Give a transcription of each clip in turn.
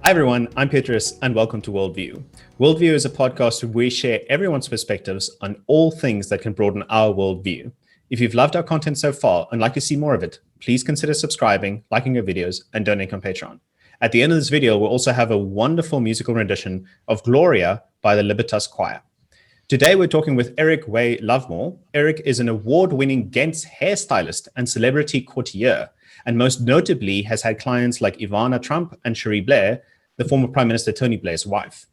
Hi everyone, I'm Petrus and welcome to WorldView. WorldView is a podcast where we share everyone's perspectives on all things that can broaden our worldview. If you've loved our content so far and like to see more of it, please consider subscribing, liking our videos, and donating on Patreon. At the end of this video, we'll also have a wonderful musical rendition of Gloria by the Libertas choir. Today, we're talking with Way Lovemore. Eric is an award-winning Gent hairstylist and celebrity couturier, and most notably has had clients like Ivana Trump and Cherie Blair, the former Prime Minister Tony Blair's wife.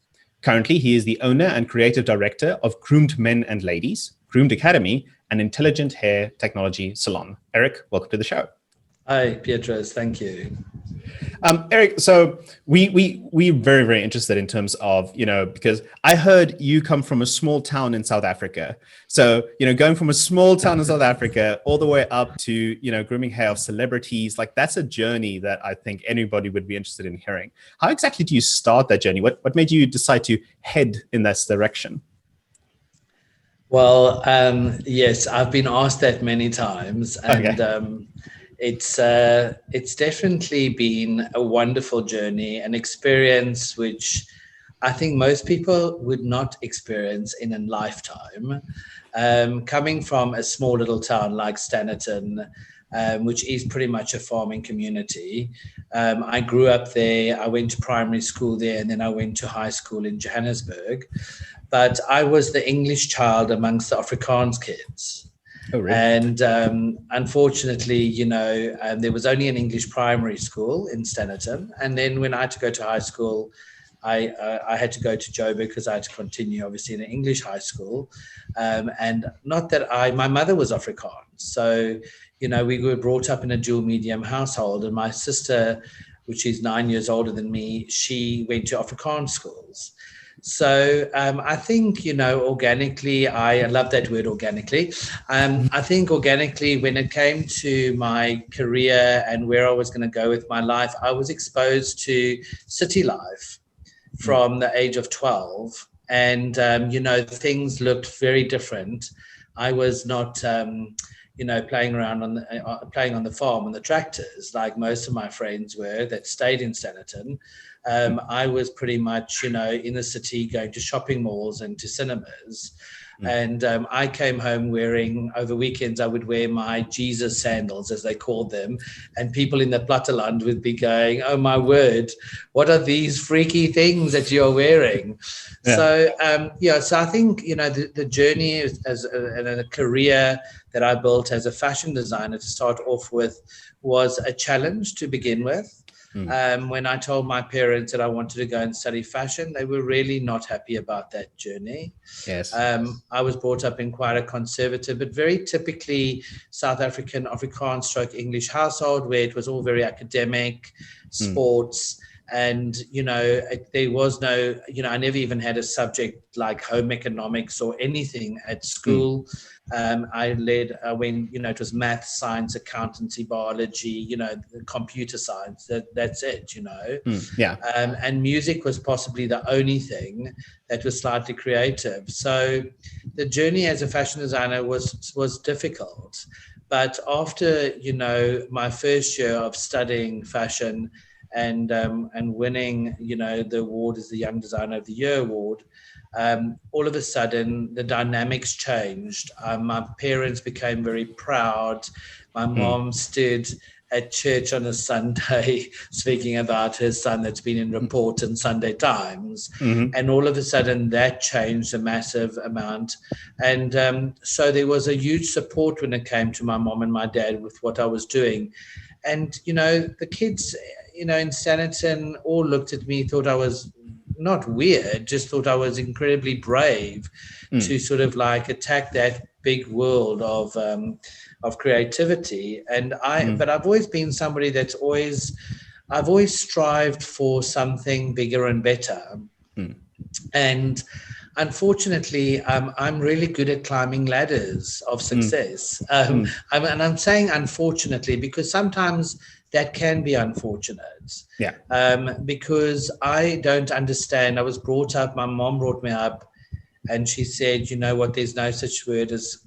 Currently, he is the owner and creative director of Groomed Men and Ladies, Groomed Academy, and Intelligent Hair Technology Salon. Eric, welcome to the show. Hi, Petrus. Thank you. Eric, so we're very, very interested in terms of, because I heard you come from a small town in South Africa. So, going from a small town in South Africa all the way up to, grooming hair of celebrities, like that's a journey that I think anybody would be interested in hearing. How exactly do you start that journey? What made you decide to head in this direction? Well, yes, I've been asked that many times, and okay. It's definitely been a wonderful journey, an experience which I think most people would not experience in a lifetime. Coming from a small little town like Standerton, which is pretty much a farming community. I grew up there. I went to primary school there, and then I went to high school in Johannesburg. But I was the English child amongst the Afrikaans kids. Oh, really? And unfortunately, there was only an English primary school in Standerton. And then when I had to go to high school, I had to go to Joburg because I had to continue, obviously, in an English high school. And not that my mother was Afrikaans. So, we were brought up in a dual medium household. And my sister, which is 9 years older than me, she went to Afrikaans schools. So I think, organically, I love that word organically. I think organically, when it came to my career and where I was going to go with my life, I was exposed to city life from the age of 12. And, things looked very different. I was not, playing around playing on the farm on the tractors like most of my friends were that stayed in Standerton. I was pretty much, in the city, going to shopping malls and to cinemas. And I came home wearing, over weekends, I would wear my Jesus sandals, as they called them. And people in the Platteland would be going, oh, my word, what are these freaky things that you're wearing? Yeah. So I think, the journey and a career that I built as a fashion designer to start off with was a challenge to begin with. When I told my parents that I wanted to go and study fashion, they were really not happy about that journey. Yes. I was brought up in quite a conservative, but very typically South African Afrikaans / English household where it was all very academic, sports. And, there was no, I never even had a subject like home economics or anything at school. I went, it was math, science, accountancy, biology, computer science. That's it, Yeah. And music was possibly the only thing that was slightly creative. So the journey as a fashion designer was difficult. But after, my first year of studying fashion and winning, the award as the Young Designer of the Year award, all of a sudden the dynamics changed. My parents became very proud. My mom stood at church on a Sunday speaking about her son that's been in Report and Sunday Times. And all of a sudden that changed a massive amount. And so there was a huge support when it came to my mom and my dad with what I was doing. And, the kids, in Standerton all looked at me, thought I was not weird, just thought I was incredibly brave to sort of like attack that big world of creativity. And but I've always been somebody I've always strived for something bigger and better. And unfortunately, I'm really good at climbing ladders of success. And I'm saying unfortunately because sometimes that can be unfortunate. Yeah. Because I don't understand. I was brought up, my mom brought me up, and she said, you know what, there's no such word as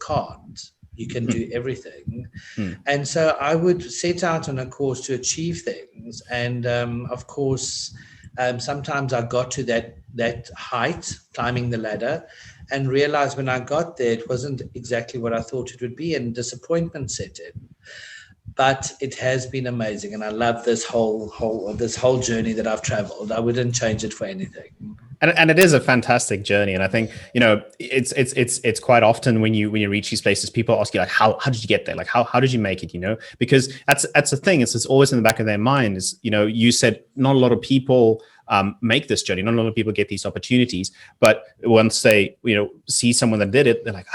can't. You can do everything. Hmm. And so I would set out on a course to achieve things. And of course, sometimes I got to that height, climbing the ladder, and realized when I got there, it wasn't exactly what I thought it would be, and disappointment set in. But it has been amazing, and I love this whole journey that I've traveled. I wouldn't change it for anything. And it is a fantastic journey. And I think, it's quite often when you reach these places, people ask you like, how did you get there? Like, how did you make it? Because that's the thing. It's always in the back of their mind is, you said not a lot of people make this journey. Not a lot of people get these opportunities, but once they, see someone that did it, they're like,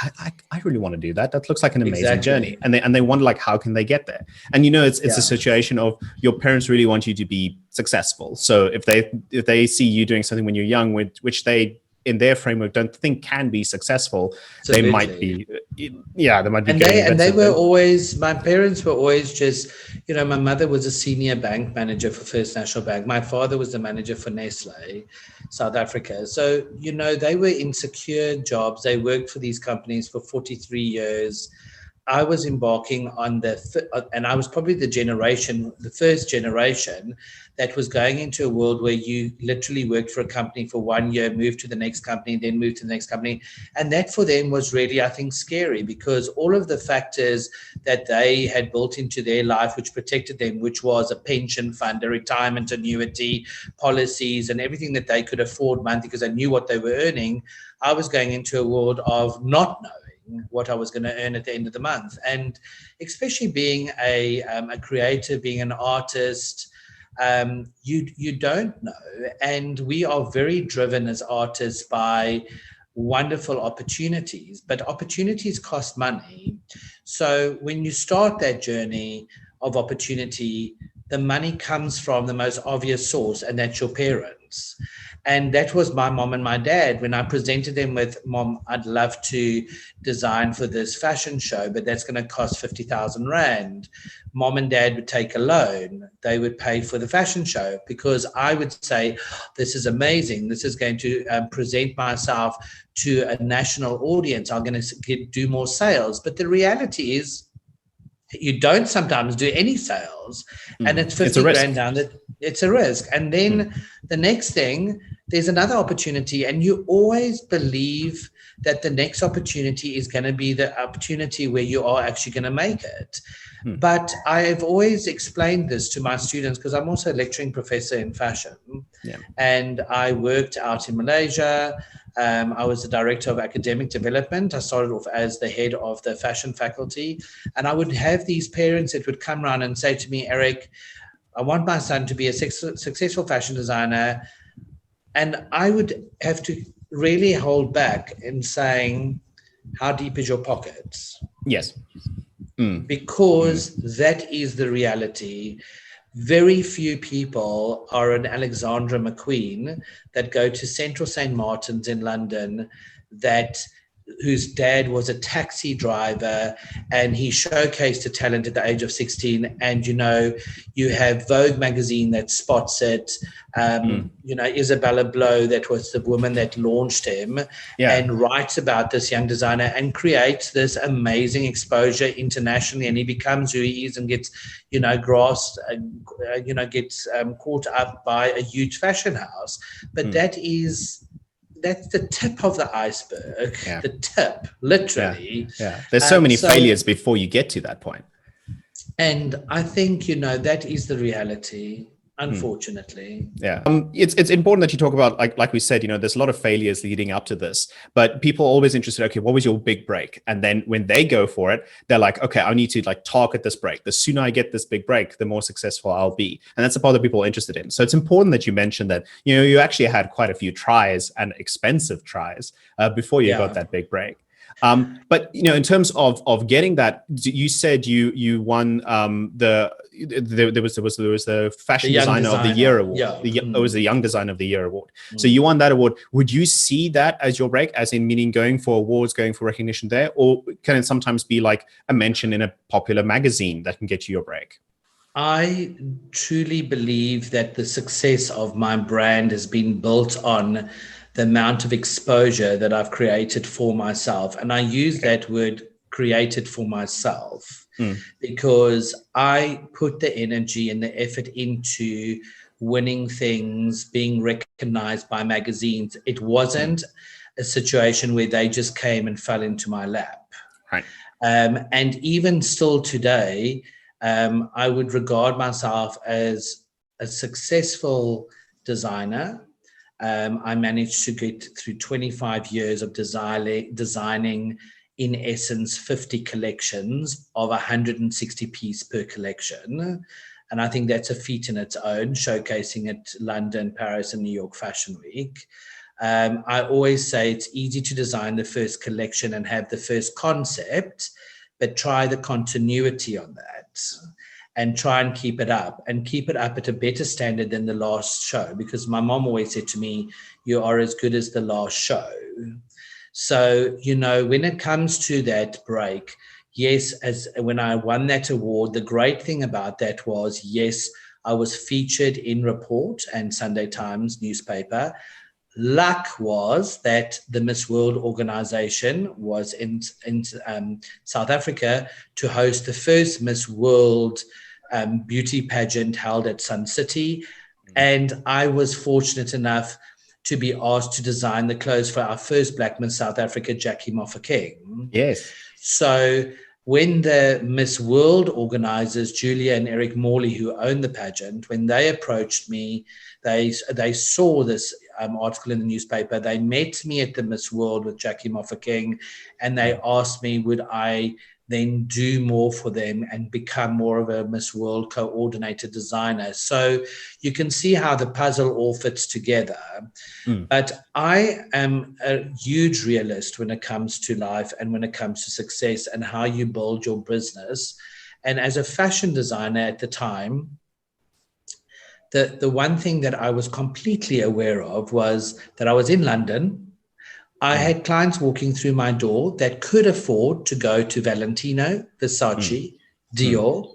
I really want to do that. That looks like an amazing journey. And they wonder like, how can they get there? And, it's a situation of your parents really want you to be successful. So if they see you doing something when you're young, which they in their framework don't think can be successful, they might be and they were always, my parents were always just, my mother was a senior bank manager for First National Bank. My father was the manager for Nestle, South Africa. So, they were in secure jobs. They worked for these companies for 43 years. I was embarking on and I was probably the first generation that was going into a world where you literally worked for a company for 1 year, moved to the next company, then moved to the next company. And that for them was really, I think, scary, because all of the factors that they had built into their life, which protected them, which was a pension fund, a retirement annuity, policies, and everything that they could afford monthly because they knew what they were earning, I was going into a world of not knowing what I was going to earn at the end of the month. And especially being a creator, being an artist, you don't know. And we are very driven as artists by wonderful opportunities, but opportunities cost money. So when you start that journey of opportunity, the money comes from the most obvious source, and that's your parents. And that was my mom and my dad. When I presented them with, Mom, I'd love to design for this fashion show, but that's going to cost 50,000 Rand. Mom and Dad would take a loan. They would pay for the fashion show, because I would say, this is amazing. This is going to present myself to a national audience. I'm going to do more sales. But the reality is, you don't sometimes do any sales, and it's 50 grand down. It's a risk. And then the next thing, there's another opportunity, and you always believe that the next opportunity is going to be the opportunity where you are actually going to make it. But I've always explained this to my students, because I'm also a lecturing professor in fashion. And I worked out in Malaysia. I was the director of academic development. I started off as the head of the fashion faculty. And I would have these parents that would come around and say to me, Eric, I want my son to be a successful fashion designer. And I would have to really hold back in saying, how deep is your pockets? Yes. Because that is the reality. Very few people are an Alexandra McQueen that go to Central St. Martin's in London, whose dad was a taxi driver, and he showcased a talent at the age of 16. And, you have Vogue magazine that spots it. Isabella Blow, that was the woman that launched him, and writes about this young designer and creates this amazing exposure internationally. And he becomes who he is and gets, grasped, gets caught up by a huge fashion house. But that's the tip of the iceberg, the tip, literally. There's so many failures before you get to that point. And I think, that is the reality, unfortunately. It's important that you talk about, like we said, there's a lot of failures leading up to this, but people are always interested, okay, what was your big break? And then when they go for it, they're like, okay, I need to target this break. The sooner I get this big break, the more successful I'll be. And that's the part that people are interested in. So it's important that you mentioned that, you actually had quite a few tries, and expensive tries, before you got that big break. But in terms of getting that, you said you won there was the Fashion Designer of the Year award. It was the Young Designer of the Year award. So you won that award. Would you see that as your break, as in meaning going for awards, going for recognition there, or can it sometimes be like a mention in a popular magazine that can get you your break? I truly believe that the success of my brand has been built on the amount of exposure that I've created for myself. And I use that word created for myself because I put the energy and the effort into winning things, being recognized by magazines. It wasn't a situation where they just came and fell into my lap. Right. And even still today, I would regard myself as a successful designer. I managed to get through 25 years of designing, in essence, 50 collections of 160 pieces per collection. And I think that's a feat in its own, showcasing at London, Paris, and New York Fashion Week. I always say it's easy to design the first collection and have the first concept, but try the continuity on that and try and keep it up at a better standard than the last show. Because my mom always said to me, you are as good as the last show. So, when it comes to that break, yes, as when I won that award, the great thing about that was, yes, I was featured in Report and Sunday Times newspaper. Luck was that the Miss World organization was in South Africa to host the first Miss World beauty pageant held at Sun City. And I was fortunate enough to be asked to design the clothes for our first Black Miss South Africa, Jackie Mofokeng. Yes. So when the Miss World organizers, Julia and Eric Morley, who own the pageant, when they approached me, they saw this article in the newspaper. They met me at the Miss World with Jackie Mofokeng, and they asked me, would I then do more for them and become more of a Miss World coordinated designer. So you can see how the puzzle all fits together. But I am a huge realist when it comes to life and when it comes to success and how you build your business. And as a fashion designer at the time, the one thing that I was completely aware of was that I was in London. I had clients walking through my door that could afford to go to Valentino, Versace, Dior.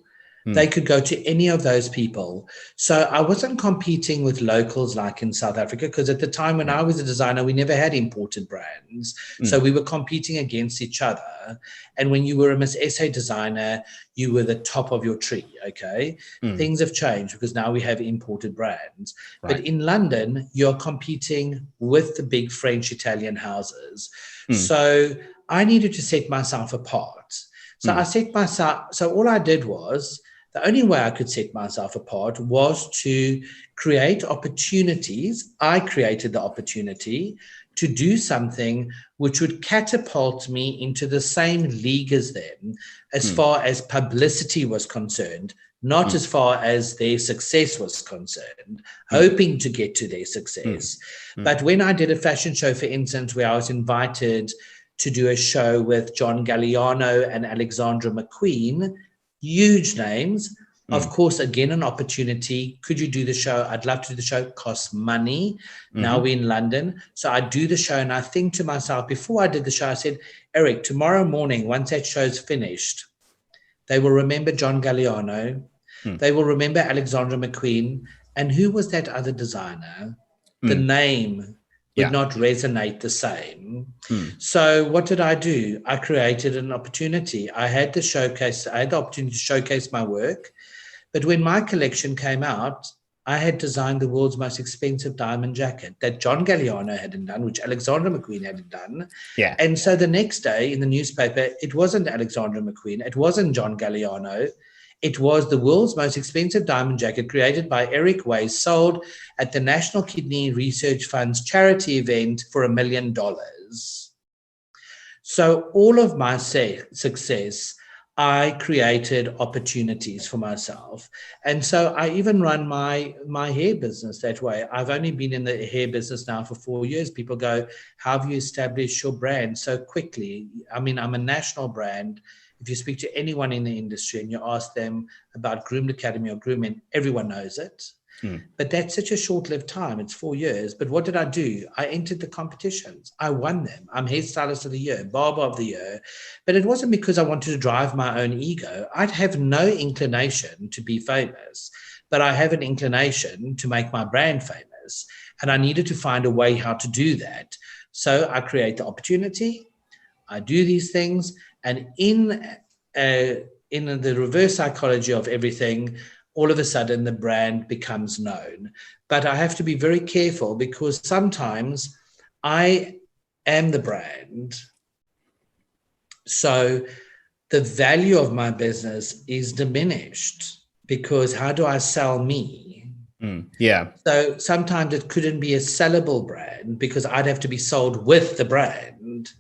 They could go to any of those people. So I wasn't competing with locals like in South Africa, because at the time when I was a designer, we never had imported brands. So we were competing against each other. And when you were a Miss SA designer, you were the top of your tree, okay? Things have changed because now we have imported brands. Right. But in London, you're competing with the big French, Italian houses. So I needed to set myself apart. So I set myself, so all I did was, the only way I could set myself apart was to create opportunities. I created the opportunity to do something which would catapult me into the same league as them as far as publicity was concerned, not as far as their success was concerned, hoping to get to their success. But when I did a fashion show, for instance, where I was invited to do a show with John Galliano and Alexandra McQueen, huge names. Of course, again, an opportunity. Could you do the show? I'd love to do the show. Costs money. Now we're in London. So I do the show and I think to myself, before I did the show, I said, Eric, tomorrow morning, once that show's finished, they will remember John Galliano. They will remember Alexandra McQueen. And who was that other designer? The name would not resonate the same. So what did I do? I created an opportunity. I had the opportunity to showcase my work. But when my collection came out, I had designed the world's most expensive diamond jacket that John Galliano hadn't done, which Alexandra McQueen hadn't done. Yeah. And so the next day in the newspaper, it wasn't Alexandra McQueen. It wasn't John Galliano. It was the world's most expensive diamond jacket created by Eric Way, sold at the National Kidney Research Fund's charity event for $1 million. So all of my success, I created opportunities for myself. And so I even run my hair business that way. I've only been in the hair business now for 4 years. People go, how have you established your brand so quickly? I mean, I'm a national brand. If you speak to anyone in the industry and you ask them about Groomed Academy or grooming, everyone knows it. But that's such a short-lived time. It's 4 years. But what did I do? I entered the competitions. I won them. I'm Hairstylist of the Year, Barber of the Year. But it wasn't because I wanted to drive my own ego. I'd have no inclination to be famous, but I have an inclination to make my brand famous. And I needed to find a way how to do that. So I create the opportunity. I do these things, and in the reverse psychology of everything, all of a sudden the brand becomes known. But I have to be very careful, because sometimes I am the brand. So the value of my business is diminished, because how do I sell me? Yeah. So sometimes it couldn't be a sellable brand, because I'd have to be sold with the brand.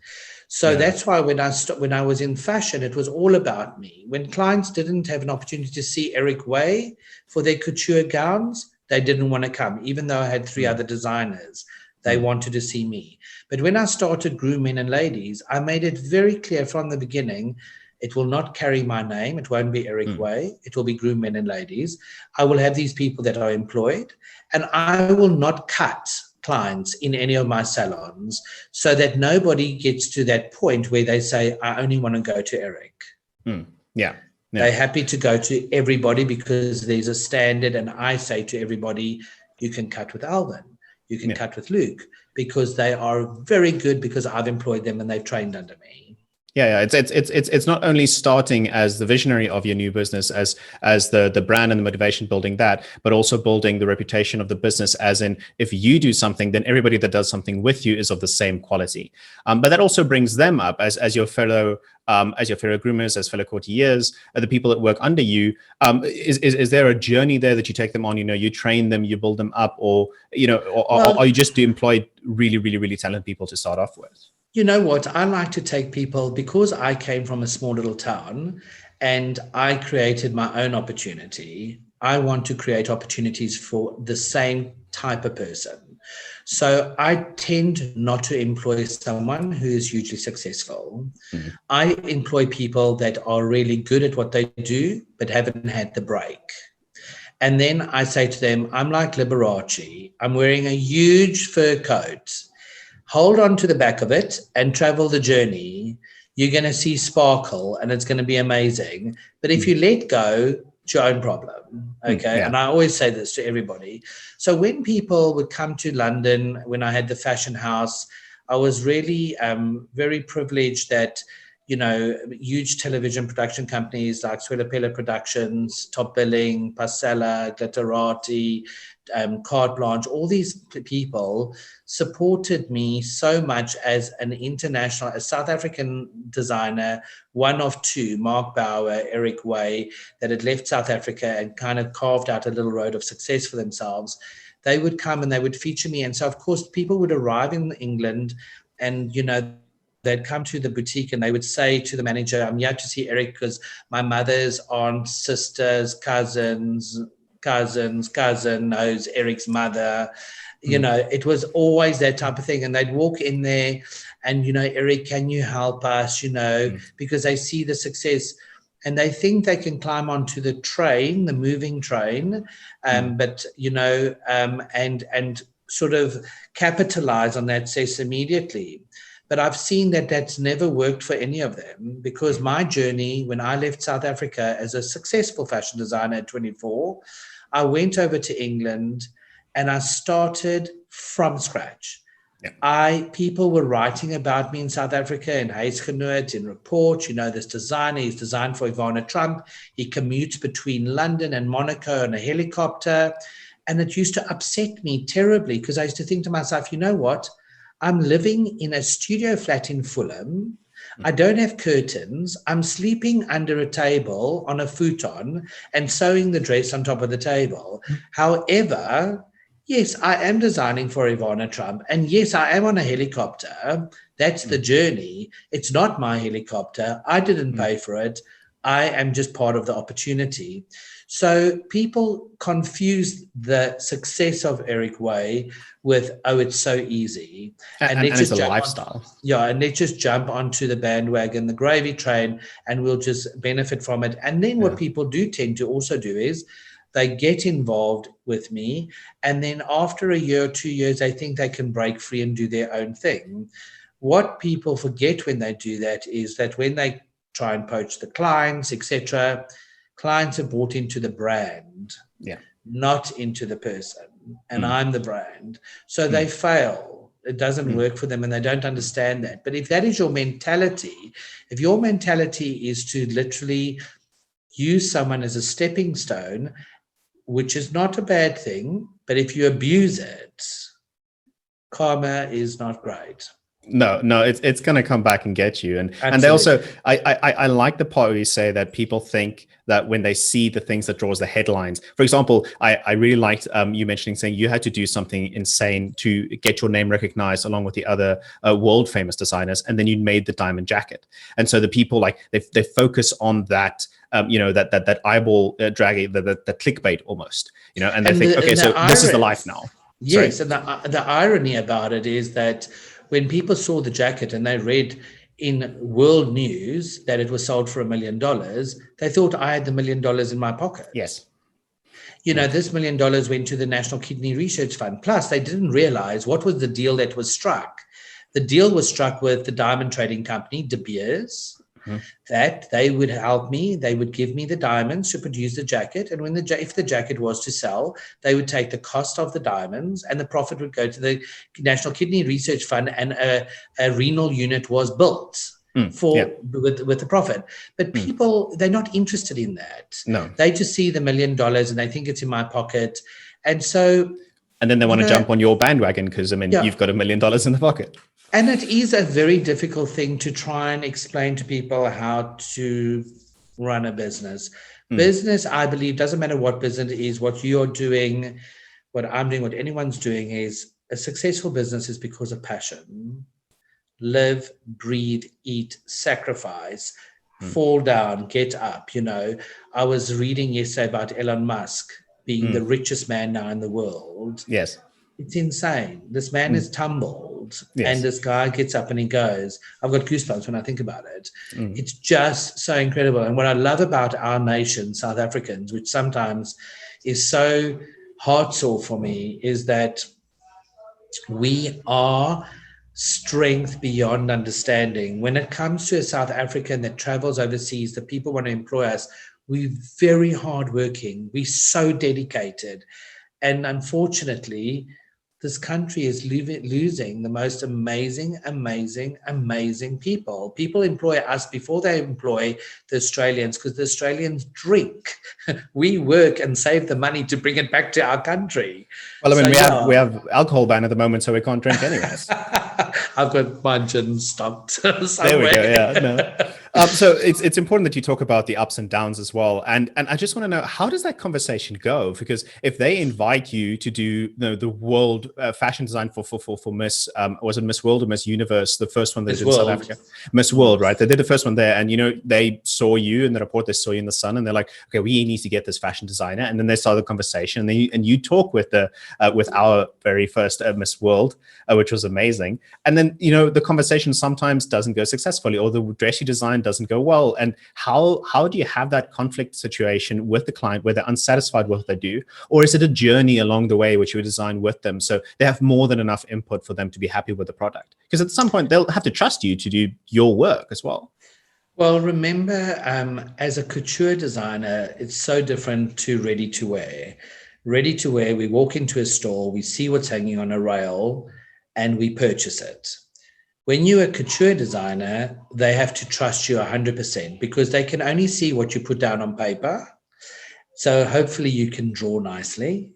So that's why when I was in fashion, it was all about me. When clients didn't have an opportunity to see Eric Way for their couture gowns, they didn't want to come. Even though I had 3 other designers, they wanted to see me. But when I started Groomed Men and Ladies, I made it very clear from the beginning, it will not carry my name. It won't be Eric Way. It will be Groomed Men and Ladies. I will have these people that are employed, and I will not cut clients in any of my salons, so that nobody gets to that point where they say, I only want to go to Eric. Yeah. They're happy to go to everybody, because there's a standard. And I say to everybody, you can cut with Alvin, you can cut with Luke, because they are very good, because I've employed them and they've trained under me. Yeah, it's not only starting as the visionary of your new business, as the brand and the motivation, building that, but also building the reputation of the business, as in, if you do something, then everybody that does something with you is of the same quality. But that also brings them up as your fellow groomers, as fellow couturiers, the people that work under you. Is there a journey there that you take them on? You train them, you build them up, or are you just to employ really, really, really talented people to start off with? You know what? I like to take people, because I came from a small little town and I created my own opportunity. I want to create opportunities for the same type of person. So I tend not to employ someone who is hugely successful. I employ people that are really good at what they do, but haven't had the break. And then I say to them, I'm like Liberace. I'm wearing a huge fur coat. Hold on to the back of it and travel the journey. You're going to see sparkle, and it's going to be amazing. But if you let go, it's your own problem. Okay. Yeah. And I always say this to everybody. So when people would come to London, when I had the fashion house, I was really very privileged that, huge television production companies like Swellapella Productions, Top Billing, Pasella, Glitterati, Carte Blanche, all these people supported me so much as a South African designer, one of 2, Mark Bauer, Eric Way, that had left South Africa and kind of carved out a little road of success for themselves. They would come and they would feature me. And so, of course, people would arrive in England and, they'd come to the boutique and they would say to the manager, I'm here to see Eric because my mother's aunt, sisters, cousin knows Eric's mother. It was always that type of thing. And they'd walk in there and, Eric, can you help us, because they see the success and they think they can climb onto the train, the moving train, and sort of capitalize on that success immediately. But I've seen that that's never worked for any of them, because my journey, when I left South Africa as a successful fashion designer at 24, I went over to England and I started from scratch. People were writing about me in South Africa, in Huisgenoot, in reports. This designer, he's designed for Ivana Trump. He commutes between London and Monaco on a helicopter. And it used to upset me terribly, because I used to think to myself, you know what? I'm living in a studio flat in Fulham. I don't have curtains. I'm sleeping under a table on a futon and sewing the dress on top of the table. However, yes, I am designing for Ivana Trump. And yes, I am on a helicopter. That's the journey. It's not my helicopter. I didn't pay for it. I am just part of the opportunity. So people confuse the success of Eric Way with, it's so easy. And it's a lifestyle. And let's just jump onto the bandwagon, the gravy train, and we'll just benefit from it. And then what people do tend to also do is they get involved with me. And then after a year or 2 years, they think they can break free and do their own thing. What people forget when they do that is that when they try and poach the clients, etc., clients are bought into the brand, not into the person. And I'm the brand. So they fail. It doesn't work for them, and they don't understand that. But if that is your mentality, if your mentality is to literally use someone as a stepping stone, which is not a bad thing, but if you abuse it, karma is not great. No, it's going to come back and get you. And Absolutely. and they also, I like the part where you say that people think that when they see the things that draws the headlines. For example, I really liked you mentioning saying you had to do something insane to get your name recognized along with the other world famous designers, and then you made the diamond jacket. And so the people like they focus on that. That eyeball dragging, the clickbait almost, and they think, okay, so this is the life now. Yes, Sorry? and the irony about it is that when people saw the jacket and they read in world news that it was sold for $1 million, they thought I had the $1 million in my pocket. Yes. This $1 million went to the National Kidney Research Fund. Plus, they didn't realize what was the deal that was struck. The deal was struck with the diamond trading company, De Beers, that they would help me. They would give me the diamonds to produce the jacket. And if the jacket was to sell, they would take the cost of the diamonds and the profit would go to the National Kidney Research Fund, and a renal unit was built with the profit. But people, they're not interested in that. No. They just see the $1 million and they think it's in my pocket. And then they want to jump on your bandwagon because, you've got $1 million in the pocket. And it is a very difficult thing to try and explain to people how to run a business. Business, I believe, doesn't matter what business it is, what you're doing, what I'm doing, what anyone's doing, is a successful business is because of passion. Live, breathe, eat, sacrifice, fall down, get up. I was reading yesterday about Elon Musk being the richest man now in the world. Yes. It's insane. This man is tumbled. Yes. And this guy gets up and he goes. I've got goosebumps when I think about it. It's just so incredible. And what I love about our nation, South Africans, which sometimes is so heart sore for me, is that we are strength beyond understanding. When it comes to a South African that travels overseas, the people want to employ us. We're very hardworking. We're so dedicated. And unfortunately, this country is losing the most amazing people. People employ us before they employ the Australians, because the Australians drink. We work and save the money to bring it back to our country. Well, we have alcohol ban at the moment, so we can't drink anyways. I've got my gin stocked somewhere. There we go. Yeah. No. So it's important that you talk about the ups and downs as well. And I just want to know, how does that conversation go? Because if they invite you to do the world fashion design for Miss, was it Miss World or Miss Universe, the first one they did in South Africa? Miss World, right? They did the first one there, and they saw you in the report, they saw you in the Sun, and they're like, okay, we need to get this fashion designer. And then they started the conversation, and you talk with with our very first Miss World, which was amazing. And then the conversation sometimes doesn't go successfully, or the dress you design doesn't go well. And how do you have that conflict situation with the client where they're unsatisfied with what they do? Or is it a journey along the way which you design with them so they have more than enough input for them to be happy with the product? Because at some point they'll have to trust you to do your work as well. Well, remember, as a couture designer, it's so different to ready to wear. Ready to wear, we walk into a store, we see what's hanging on a rail, and we purchase it. When you're a couture designer, they have to trust you 100% because they can only see what you put down on paper. So hopefully you can draw nicely.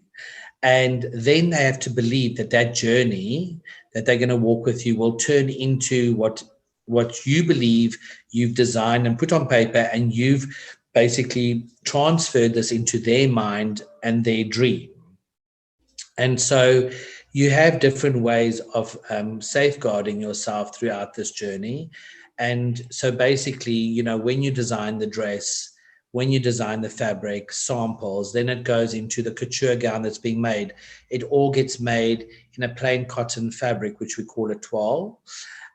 And then they have to believe that journey that they're going to walk with you will turn into what you believe you've designed and put on paper, and you've basically transferred this into their mind and their dream. And so you have different ways of safeguarding yourself throughout this journey. And so basically, when you design the dress, when you design the fabric, samples, then it goes into the couture gown that's being made. It all gets made in a plain cotton fabric, which we call a toile.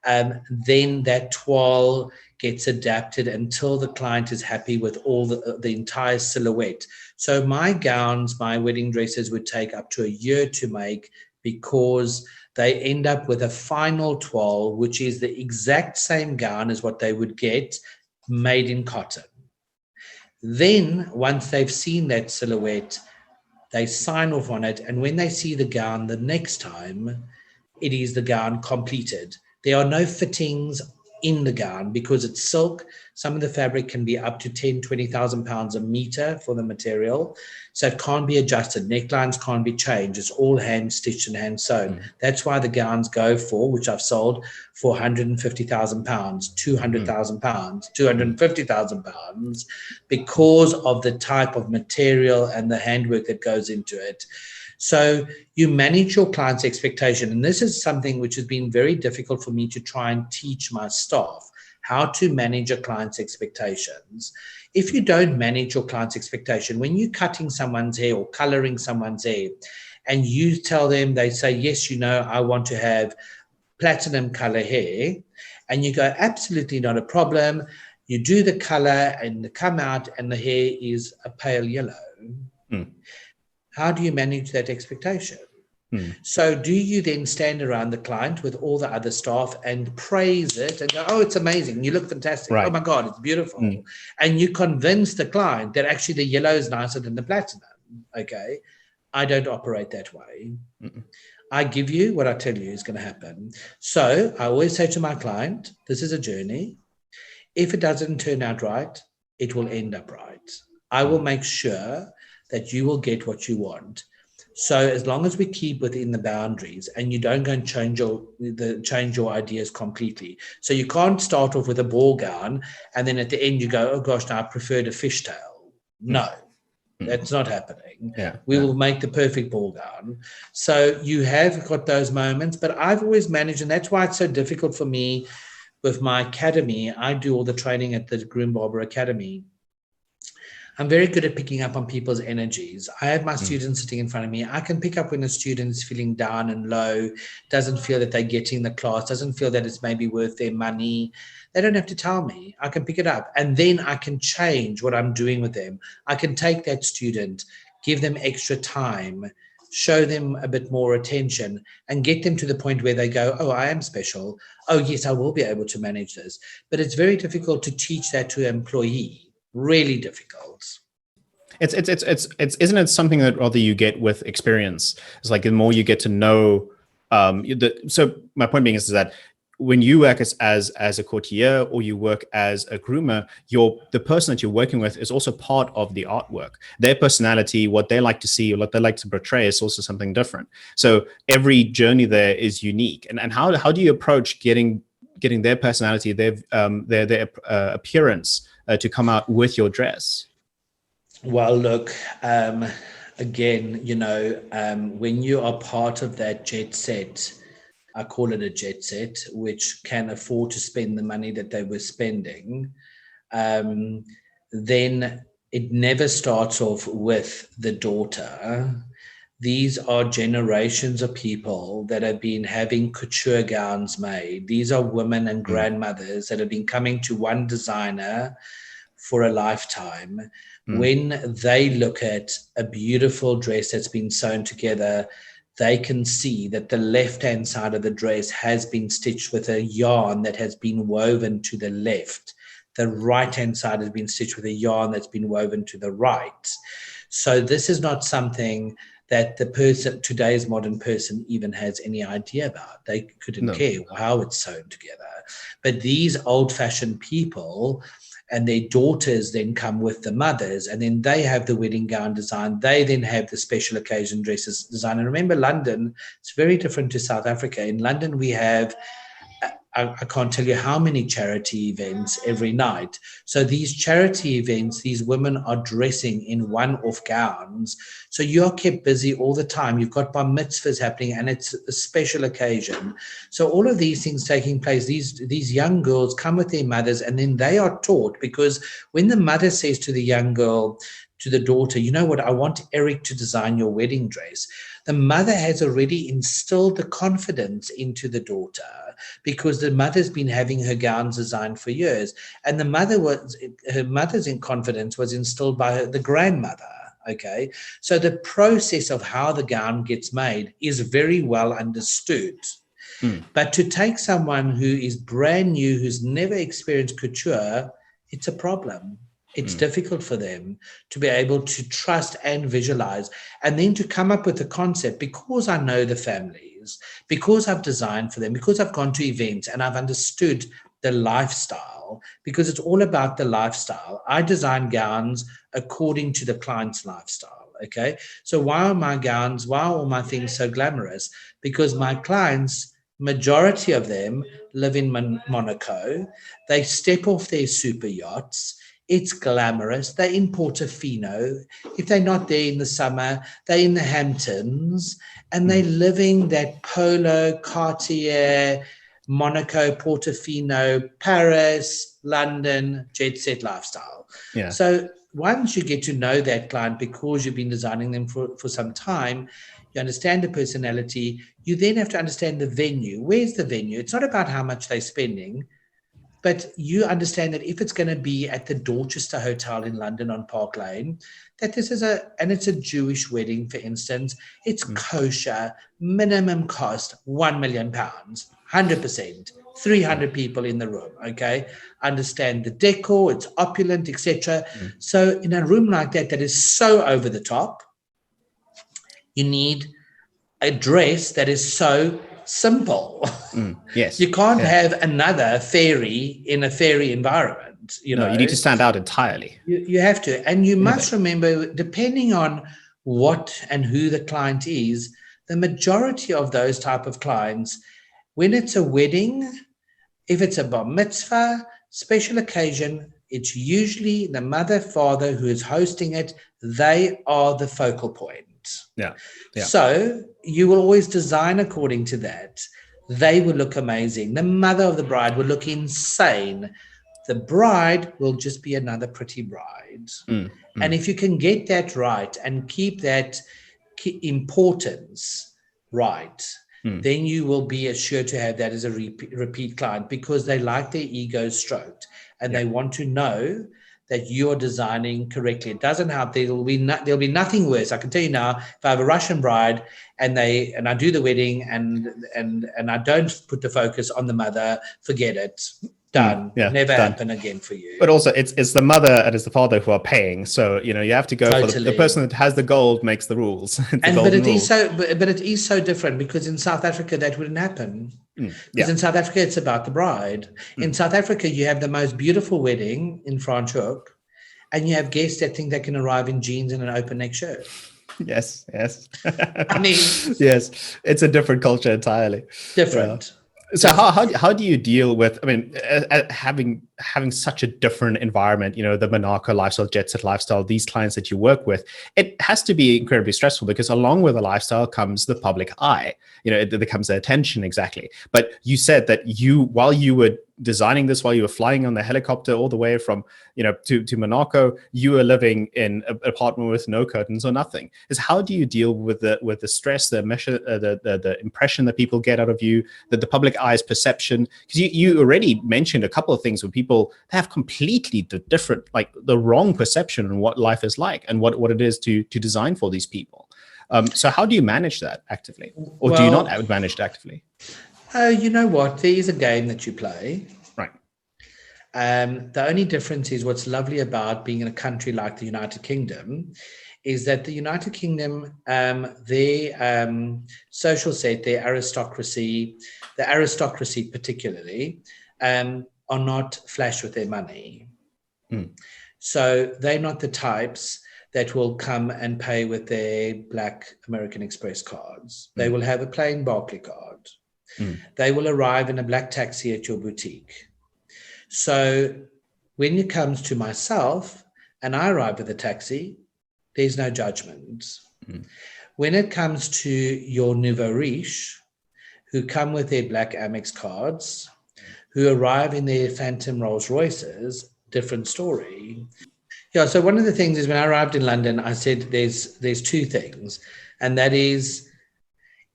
Then that toile gets adapted until the client is happy with all the entire silhouette. So my gowns, my wedding dresses would take up to a year to make, because they end up with a final toile, which is the exact same gown as what they would get made in cotton. Then once they've seen that silhouette, they sign off on it. And when they see the gown the next time, it is the gown completed. There are no fittings in the gown because it's silk. Some of the fabric can be up to 10, 20,000 pounds a meter for the material. So it can't be adjusted. Necklines can't be changed. It's all hand stitched and hand sewn. That's why the gowns go for, which I've sold for 150,000 pounds, 200,000 pounds, 250,000 pounds, because of the type of material and the handwork that goes into it. So you manage your client's expectation. And this is something which has been very difficult for me to try and teach my staff, how to manage a client's expectations. If you don't manage your client's expectation, when you're cutting someone's hair or coloring someone's hair, and you tell them, they say, yes, I want to have platinum color hair. And you go, absolutely not a problem. You do the color and they come out and the hair is a pale yellow. How do you manage that expectation? So do you then stand around the client with all the other staff and praise it and go, oh, it's amazing. You look fantastic. Right. Oh my God, it's beautiful. And you convince the client that actually the yellow is nicer than the platinum. Okay. I don't operate that way. I give you what I tell you is going to happen. So I always say to my client, this is a journey. If it doesn't turn out right, it will end up right. I will make sure that you will get what you want. So as long as we keep within the boundaries and you don't go and change your ideas completely. So you can't start off with a ball gown and then at the end you go, oh gosh, now I preferred a fishtail. No, that's not happening. We will make the perfect ball gown. So you have got those moments, but I've always managed, and that's why it's so difficult for me with my academy. I do all the training at the Groomed Academy. I'm very good at picking up on people's energies. I have my students sitting in front of me. I can pick up when a student is feeling down and low, doesn't feel that they're getting the class, doesn't feel that it's maybe worth their money. They don't have to tell me. I can pick it up. And then I can change what I'm doing with them. I can take that student, give them extra time, show them a bit more attention, and get them to the point where they go, oh, I am special. Oh, yes, I will be able to manage this. But it's very difficult to teach that to an employee. Really difficult. It's isn't it something that rather you get with experience? It's like the more you get to know. So my point being is that when you work as a couturier or you work as a groomer, the person that you're working with is also part of the artwork. Their personality, what they like to see, or what they like to portray, is also something different. So every journey there is unique. And how do you approach getting their personality, their appearance to come out with your dress? Well, look, again, when you are part of that jet set, I call it a jet set, which can afford to spend the money that they were spending, then it never starts off with the daughter. These are generations of people that have been having couture gowns made. These are women and grandmothers that have been coming to one designer for a lifetime. When they look at a beautiful dress that's been sewn together, they can see that the left-hand side of the dress has been stitched with a yarn that has been woven to the left. The right-hand side has been stitched with a yarn that's been woven to the right. So this is not something that today's modern person even has any idea about. They couldn't care how it's sewn together. But these old-fashioned people and their daughters then come with the mothers, and then they have the wedding gown design. They then have the special occasion dresses design. And remember, London, it's very different to South Africa. In London, we have, I can't tell you how many charity events every night. So these charity events, these women are dressing in one-off gowns. So you're kept busy all the time. You've got bar mitzvahs happening, and it's a special occasion. So all of these things taking place, these young girls come with their mothers, and then they are taught, because when the mother says to the young girl, to the daughter, you know what, I want Eric to design your wedding dress, the mother has already instilled the confidence into the daughter, because the mother's been having her gowns designed for years. And her mother's confidence was instilled by the grandmother. Okay. So the process of how the gown gets made is very well understood. But to take someone who is brand new, who's never experienced couture, it's a problem. It's difficult for them to be able to trust and visualize, and then to come up with a concept, because I know the families. is, because I've designed for them, because I've gone to events and I've understood the lifestyle, because it's all about the lifestyle. I design gowns according to the client's lifestyle. Okay. So why are all my things so glamorous? Because my clients, majority of them live in Monaco. They step off their super yachts. It's glamorous. They're in Portofino. If they're not there in the summer, they're in the Hamptons, and they're living that Polo, Cartier, Monaco, Portofino, Paris, London, jet set lifestyle. Yeah. So once you get to know that client, because you've been designing them for some time, you understand the personality. You then have to understand the venue. Where's the venue? It's not about how much they're spending, but you understand that if it's going to be at the Dorchester Hotel in London on Park Lane, that this is it's a Jewish wedding, for instance, it's kosher, minimum cost, £1 million, 100%, 300 people in the room, okay? Understand the decor, it's opulent, etc. So in a room like that is so over the top, you need a dress that is so simple. Yes. You can't have another fairy in a fairy environment. You need to stand out entirely. You have to. And you must remember, depending on what and who the client is, the majority of those type of clients, when it's a wedding, if it's a bar mitzvah, special occasion, it's usually the mother, father who is hosting it. They are the focal point. Yeah. So you will always design according to that. They will look amazing. The mother of the bride will look insane. The bride will just be another pretty bride. And if you can get that right and keep that importance right, then you will be assured to have that as a repeat client, because they like their ego stroked and they want to know that you're designing correctly. It doesn't help. There'll be nothing worse. I can tell you now, if I have a Russian bride and I do the wedding and I don't put the focus on the mother, forget it. Done. Never happen again for you. But also it's the mother and it's the father who are paying. So, you have to go for the person that has the gold makes the rules. But it is so different, because in South Africa that wouldn't happen. Because in South Africa, it's about the bride. In South Africa, you have the most beautiful wedding in Franschhoek, and you have guests that think they can arrive in jeans and an open neck shirt. Yes. I mean, yes, it's a different culture entirely. Different. So how do you deal with, having such a different environment, the Monaco lifestyle, jet set lifestyle, these clients that you work with, it has to be incredibly stressful, because along with the lifestyle comes the public eye, it comes the attention. Exactly. But you said that while you were designing this, while you were flying on the helicopter all the way from, to Monaco, you were living in an apartment with no curtains or nothing. How do you deal with the stress, the impression that people get out of you, the public eye's perception? Because you already mentioned a couple of things where people have completely different, like the wrong perception on what life is like and what it is to design for these people. So how do you manage that actively, or do you not manage it actively? You know what? There is a game that you play. Right. The only difference is, what's lovely about being in a country like the United Kingdom is that the United Kingdom, their social set, their aristocracy, the aristocracy particularly, are not flash with their money. So they're not the types that will come and pay with their black American Express cards. They will have a plain Barclay card. They will arrive in a black taxi at your boutique. So when it comes to myself and I arrive with a taxi, there's no judgment. When it comes to your nouveau riche, who come with their black Amex cards, who arrive in their Phantom Rolls Royces, different story. Yeah, so one of the things is, when I arrived in London, I said there's two things, and that is,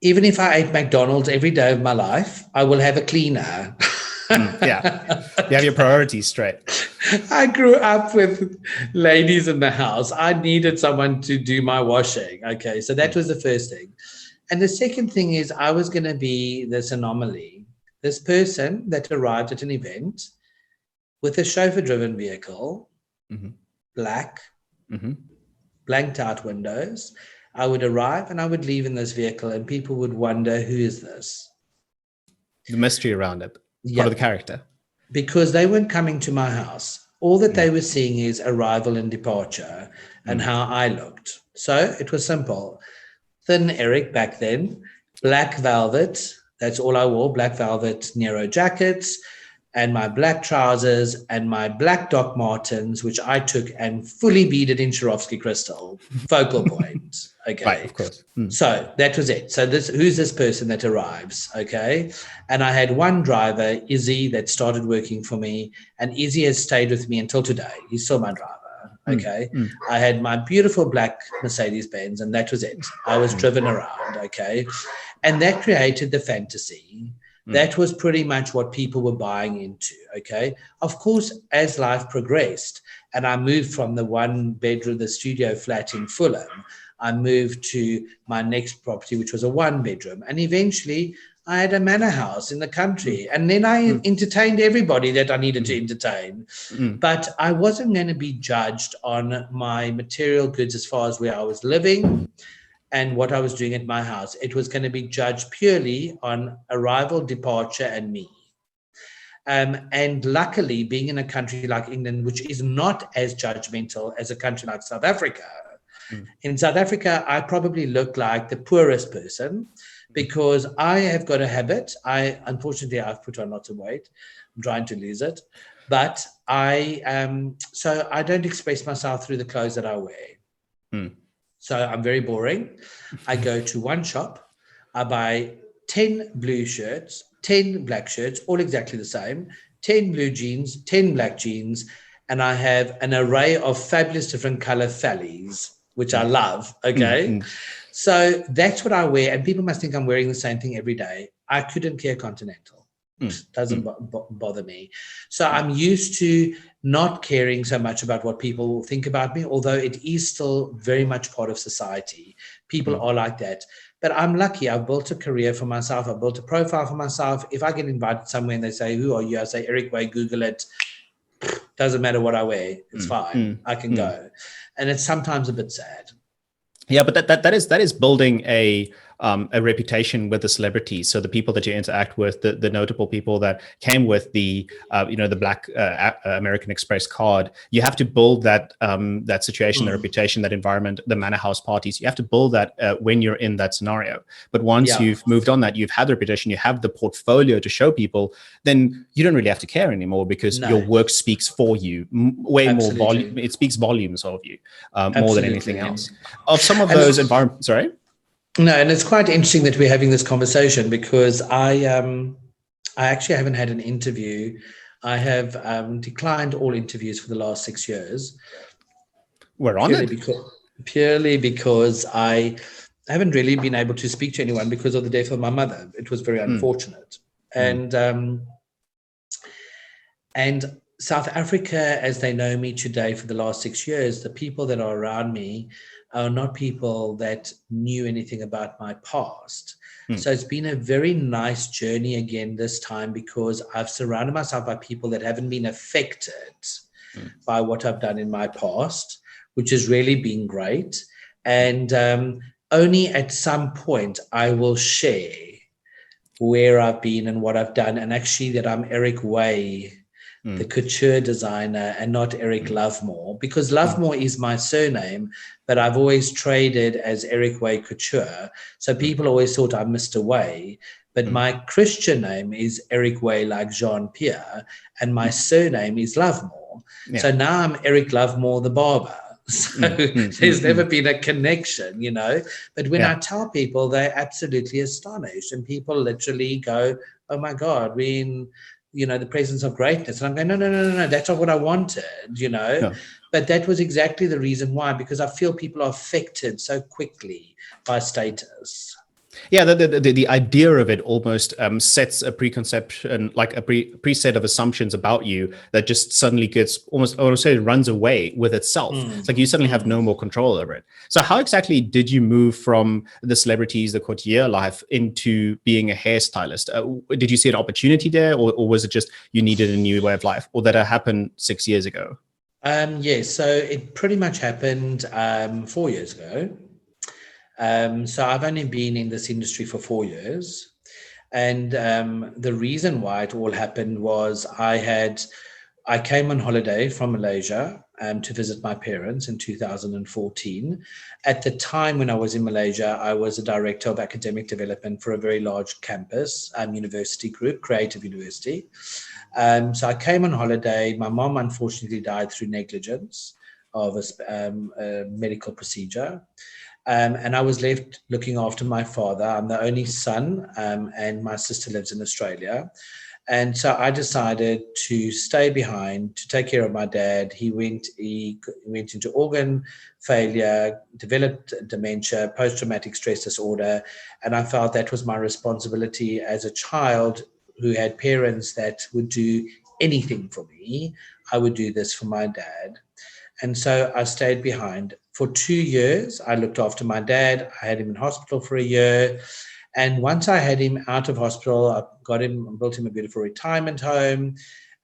even if I ate McDonald's every day of my life, I will have a cleaner. Yeah, you have your priorities straight. I grew up with ladies in the house. I needed someone to do my washing. Okay, so that was the first thing. And the second thing is, I was going to be this anomaly, this person that arrived at an event with a chauffeur-driven vehicle, black, blanked out windows, I would arrive and I would leave in this vehicle, and people would wonder, who is this? The mystery around it, part of the character. Because they weren't coming to my house. All that they were seeing is arrival and departure and how I looked. So it was simple. Thin Eric back then, black velvet, that's all I wore, black velvet Nero jackets, and my black trousers and my black Doc Martens, which I took and fully beaded in Swarovski crystal, focal point. Okay. Right, of course. So that was it. So who's this person that arrives? Okay. And I had one driver, Izzy, that started working for me, and Izzy has stayed with me until today. He's still my driver. Okay. I had my beautiful black Mercedes Benz, and that was it. I was driven around. Okay. And that created the fantasy. That was pretty much what people were buying into. Okay. Of course, as life progressed and I moved from the one bedroom, the studio flat in Fulham, I moved to my next property, which was a one bedroom. And eventually I had a manor house in the country. And then I entertained everybody that I needed to entertain. But I wasn't going to be judged on my material goods as far as where I was living and what I was doing at my house. It was going to be judged purely on arrival, departure, and me. And luckily, being in a country like England, which is not as judgmental as a country like South Africa, in South Africa, I probably look like the poorest person because I have got a habit. Unfortunately, I've put on lots of weight. I'm trying to lose it. But so I don't express myself through the clothes that I wear. So I'm very boring. I go to one shop, I buy 10 blue shirts, 10 black shirts, all exactly the same, 10 blue jeans, 10 black jeans, and I have an array of fabulous different color fallies, which I love, okay? So that's what I wear, and people must think I'm wearing the same thing every day. I couldn't care Continental. Doesn't bother me. So I'm used to not caring so much about what people think about me, although it is still very much part of society. People are like that. But I'm lucky. I've built a career for myself. I've built a profile for myself. If I get invited somewhere and they say, who are you? I say, Eric Way, Google it. Doesn't matter what I wear. It's fine. I can go. And it's sometimes a bit sad. Yeah, but that is building a reputation with the celebrities. So the people that you interact with, the notable people that came with the the Black American Express card, you have to build that situation, the reputation, that environment, the manor house parties. You have to build that when you're in that scenario. But once you've moved on that, you've had the reputation, you have the portfolio to show people, then you don't really have to care anymore because your work speaks for you way more volume. It speaks volumes of you more than anything else. Of some of those environments, sorry. No, and it's quite interesting that we're having this conversation because I actually haven't had an interview. I have declined all interviews for the last 6 years. We're on it. Purely because I haven't really been able to speak to anyone because of the death of my mother. It was very unfortunate. And South Africa, as they know me today for the last 6 years, the people that are around me are not people that knew anything about my past. So it's been a very nice journey again this time because I've surrounded myself by people that haven't been affected by what I've done in my past, which has really been great. And only at some point I will share where I've been and what I've done, and actually that I'm Eric Way, the couture designer, and not Eric Lovemore, because Lovemore is my surname, but I've always traded as Eric Way Couture. So people always thought I'm Mr. Way, but my Christian name is Eric Way, like Jean-Pierre, and my surname is Lovemore. So now I'm Eric Lovemore, the barber. So there's never been a connection, But when I tell people, they're absolutely astonished, and people literally go, "Oh my God, we're in the presence of greatness." And I'm going, no, that's not what I wanted, No. But that was exactly the reason why, because I feel people are affected so quickly by status. Yeah, the idea of it almost sets a preconception, like a preset of assumptions about you that just suddenly gets almost, I would say, runs away with itself. It's like you suddenly have no more control over it. So how exactly did you move from the celebrities, the couturier life, into being a hairstylist? Did you see an opportunity there, or was it just you needed a new way of life, or that happened 6 years ago? Yes, so it pretty much happened 4 years ago. So I've only been in this industry for 4 years. And the reason why it all happened was I came on holiday from Malaysia to visit my parents in 2014. At the time when I was in Malaysia, I was a director of academic development for a very large campus university group, Creative University. So I came on holiday. My mom unfortunately died through negligence of a medical procedure. And I was left looking after my father. I'm the only son, and my sister lives in Australia. And so I decided to stay behind to take care of my dad. He went into organ failure, developed dementia, post-traumatic stress disorder. And I felt that was my responsibility as a child who had parents that would do anything for me. I would do this for my dad. And so I stayed behind. For 2 years, I looked after my dad. I had him in hospital for a year. And once I had him out of hospital, I built him a beautiful retirement home.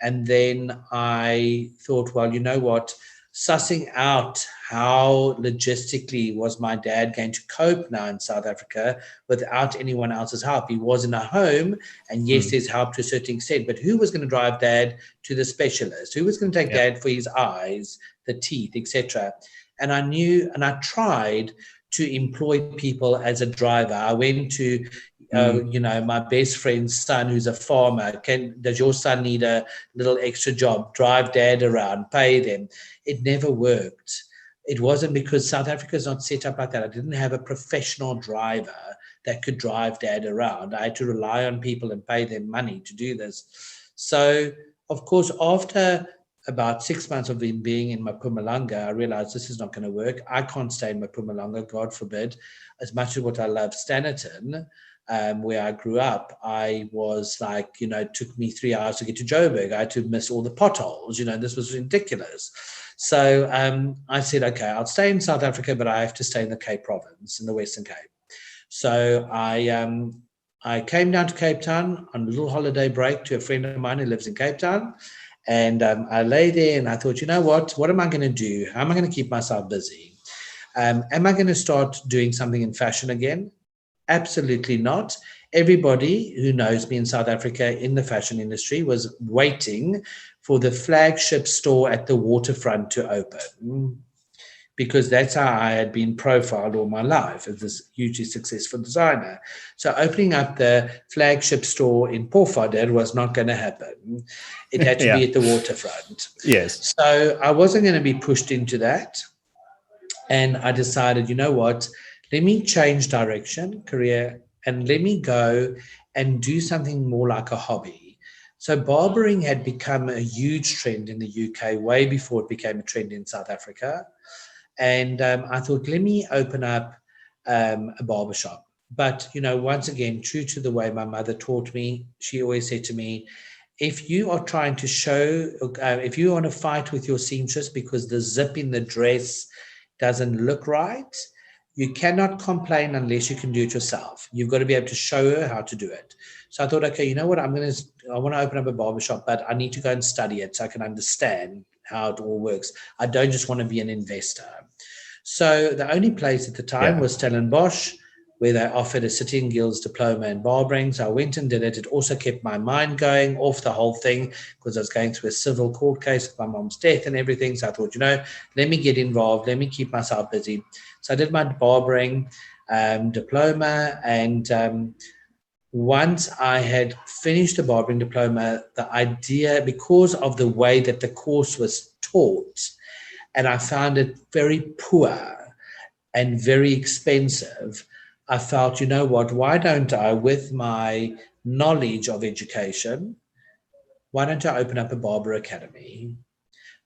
And then I thought, well, you know what? Sussing out how logistically was my dad going to cope now in South Africa without anyone else's help. He was in a home, and yes, there's help to a certain extent, but who was going to drive dad to the specialist? Who was going to take dad for his eyes, the teeth, etc.? And I knew, and I tried to employ people as a driver. I went to, my best friend's son who's a farmer. Does your son need a little extra job? Drive dad around, pay them. It never worked. It wasn't because South Africa is not set up like that. I didn't have a professional driver that could drive dad around. I had to rely on people and pay them money to do this. So, of course, after about 6 months of him being in Mpumalanga, I realized this is not going to work. I can't stay in Mpumalanga, God forbid. As much as what I love Standerton, where I grew up, I was like, it took me 3 hours to get to Joburg. I had to miss all the potholes. This was ridiculous. So I said, okay, I'll stay in South Africa, but I have to stay in the Cape Province, in the Western Cape. So I came down to Cape Town on a little holiday break to a friend of mine who lives in Cape Town. And I lay there and I thought, you know what am I going to do? How am I going to keep myself busy? Am I going to start doing something in fashion again? Absolutely not. Everybody who knows me in South Africa in the fashion industry was waiting for the flagship store at the waterfront to open, because that's how I had been profiled all my life as this hugely successful designer. So opening up the flagship store in Porvader was not going to happen. It had to be at the waterfront. Yes. So I wasn't going to be pushed into that. And I decided, you know what, let me change direction, career, and let me go and do something more like a hobby. So barbering had become a huge trend in the UK way before it became a trend in South Africa. And I thought, let me open up a barbershop. But, once again, true to the way my mother taught me, she always said to me, if you are trying to if you want to fight with your seamstress because the zip in the dress doesn't look right, you cannot complain unless you can do it yourself. You've got to be able to show her how to do it. So I thought, okay, you know what? I want to open up a barbershop, but I need to go and study it so I can understand how it all works. I don't just want to be an investor. So the only place at the time was Stellenbosch, where they offered a City and Guilds diploma in barbering. So I went and did it. It also kept my mind going off the whole thing because I was going through a civil court case with my mom's death and everything. So I thought, let me get involved. Let me keep myself busy. So I did my barbering diploma. And once I had finished the barbering diploma, the idea, because of the way that the course was taught, and I found it very poor and very expensive, I felt, you know what, why don't I, with my knowledge of education, why don't I open up a barber academy?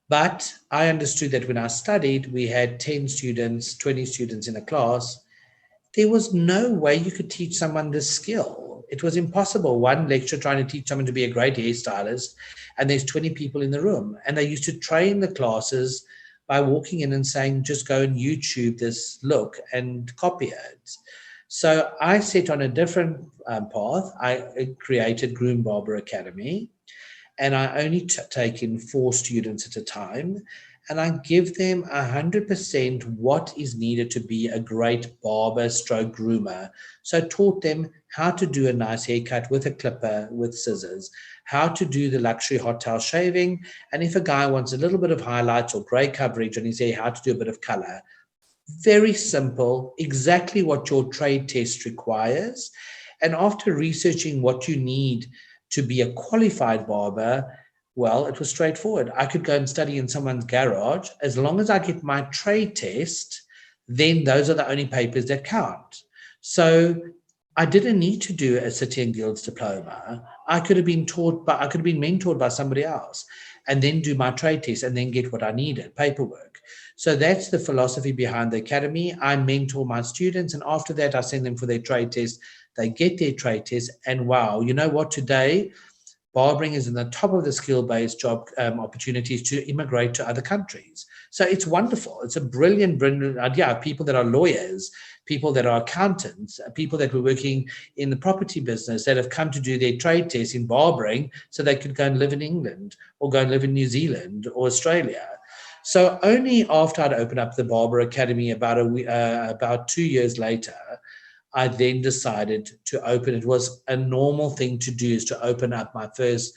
But I understood that when I studied, we had 10 students, 20 students in a class. There was no way you could teach someone this skill. It was impossible. One lecturer trying to teach someone to be a great hairstylist, and there's 20 people in the room. And they used to train the classes by walking in and saying, just go and YouTube this look and copy it. So I set on a different path. I created Groomed Barber Academy, and I only take in 4 students at a time. and I give them 100% what is needed to be a great barber stroke groomer. So I taught them how to do a nice haircut with a clipper, with scissors, how to do the luxury hot towel shaving, and if a guy wants a little bit of highlights or gray coverage on his hair, how to do a bit of color. Very simple, exactly what your trade test requires. And after researching what you need to be a qualified barber, well, it was straightforward. I could go and study in someone's garage. As long as I get my trade test, then those are the only papers that count. So I didn't need to do a City and Guilds diploma. I could have been mentored by somebody else and then do my trade test and then get what I needed, paperwork. So that's the philosophy behind the academy. I mentor my students, and after that, I send them for their trade test. They get their trade test, and wow, you know what? Today, barbering is in the top of the skill-based job opportunities to immigrate to other countries. So it's wonderful. It's a brilliant idea. People that are lawyers, people that are accountants, people that were working in the property business that have come to do their trade test in barbering so they could go and live in England or go and live in New Zealand or Australia. So only after I'd opened up the Barber Academy about 2 years later, I then decided to open. It was a normal thing to do, is to open up my first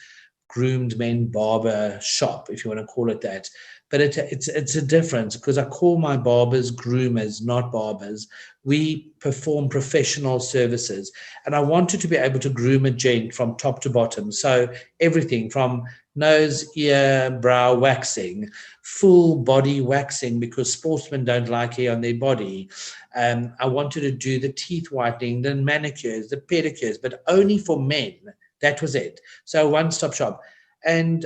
groomed men barber shop, if you want to call it that. But it's a difference, because I call my barbers groomers, not barbers. We perform professional services, and I wanted to be able to groom a gent from top to bottom. So everything from nose, ear, brow waxing, full body waxing, because sportsmen don't like hair on their body. I wanted to do the teeth whitening, the manicures, the pedicures, but only for men. That was it. So one-stop shop. And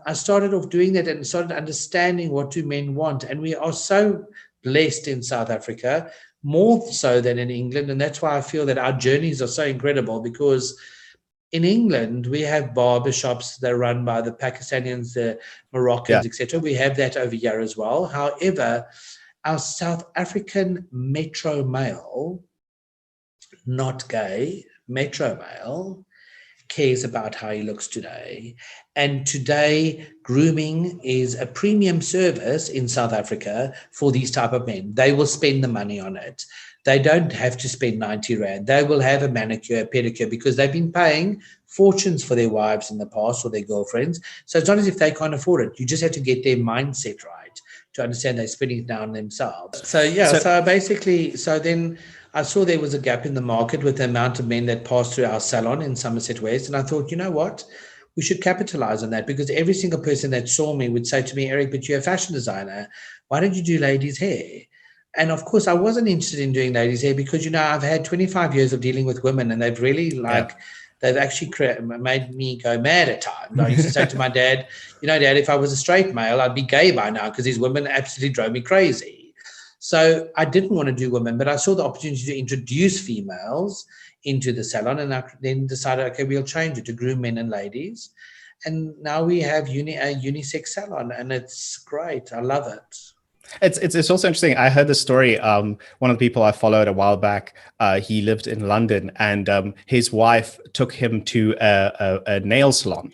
I started off doing that and started understanding what do men want. And we are so blessed in South Africa, more so than in England. And that's why I feel that our journeys are so incredible, because in England, we have barber shops that are run by the Pakistanis, the Moroccans, etc. We have that over here as well. However, our South African metro male, not gay, metro male, cares about how he looks today. And today, grooming is a premium service in South Africa for these type of men. They will spend the money on it. They don't have to spend 90 Rand. They will have a manicure, a pedicure, because they've been paying fortunes for their wives in the past or their girlfriends. So it's not as if they can't afford it. You just have to get their mindset right to understand they're spending it down themselves. So then I saw there was a gap in the market with the amount of men that passed through our salon in Somerset West. And I thought, you know what? We should capitalize on that, because every single person that saw me would say to me, Eric, but you're a fashion designer. Why don't you do ladies' hair? And of course, I wasn't interested in doing ladies' hair because, I've had 25 years of dealing with women, and they've really they've actually made me go mad at times. I used to say to my dad, Dad, if I was a straight male, I'd be gay by now, because these women absolutely drove me crazy. So I didn't want to do women, but I saw the opportunity to introduce females into the salon, and I then decided, okay, we'll change it to groom men and ladies. And now we have a unisex salon, and it's great. I love it. It's also interesting. I heard the story. One of the people I followed a while back, he lived in London, and his wife took him to a nail salon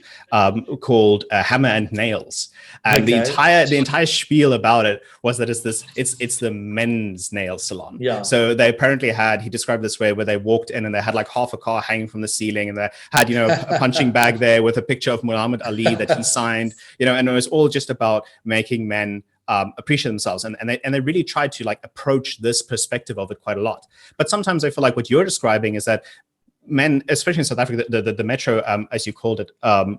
called Hammer and Nails. And the entire spiel about it was that it's the men's nail salon. Yeah. So they apparently had, he described this way, where they walked in and they had like half a car hanging from the ceiling, and they had, a punching bag there with a picture of Muhammad Ali that he signed, and it was all just about making men appreciate themselves, and they really tried to like approach this perspective of it quite a lot. But sometimes I feel like what you're describing is that men, especially in South Africa, the metro, as you called it, I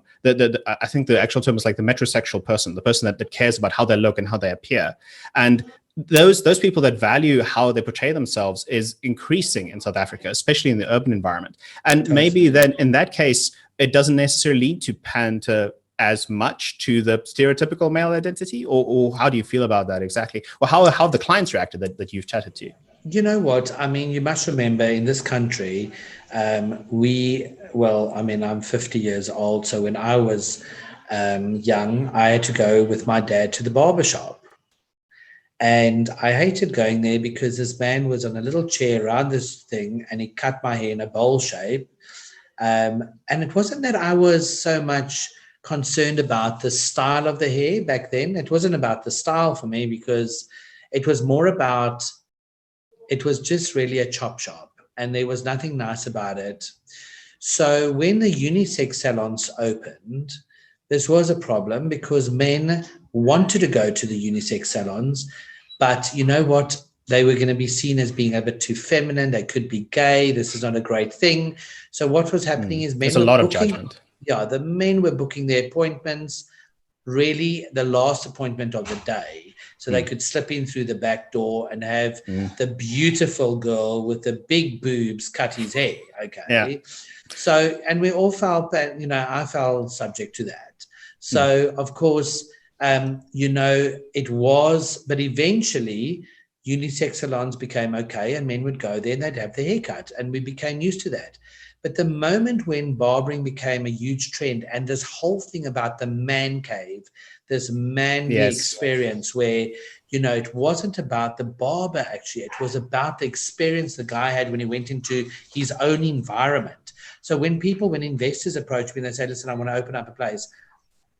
think the actual term is like the metrosexual person, the person that cares about how they look and how they appear, and those people that value how they portray themselves is increasing in South Africa, especially in the urban environment. And maybe then in that case, it doesn't necessarily lead to pander as much to the stereotypical male identity, or how do you feel about that exactly? Or how have the clients reacted that you've chatted to? You know what? I mean, you must remember in this country, I'm 50 years old. So when I was young, I had to go with my dad to the barbershop. And I hated going there because this man was on a little chair around this thing, and he cut my hair in a bowl shape. And it wasn't that I was so much concerned about the style of the hair back then. It wasn't about the style for me, because it was more about, it was just really a chop shop and there was nothing nice about it. So when the unisex salons opened, this was a problem because men wanted to go to the unisex salons, but you know what? They were going to be seen as being a bit too feminine. They could be gay. This is not a great thing. So what was happening is men There's a lot of judgment. Yeah, the men were booking their appointments, really the last appointment of the day. So they could slip in through the back door and have the beautiful girl with the big boobs cut his hair. Okay. Yeah. So, and we all felt that, you know, I felt subject to that. So, of course, you know, it was, but eventually unisex salons became okay and men would go there and they'd have the haircut and we became used to that. But the moment when barbering became a huge trend and this whole thing about the man cave, this manly experience where, you know, it wasn't about the barber actually, it was about the experience the guy had when he went into his own environment. So when investors approach me and they say, listen, I want to open up a place.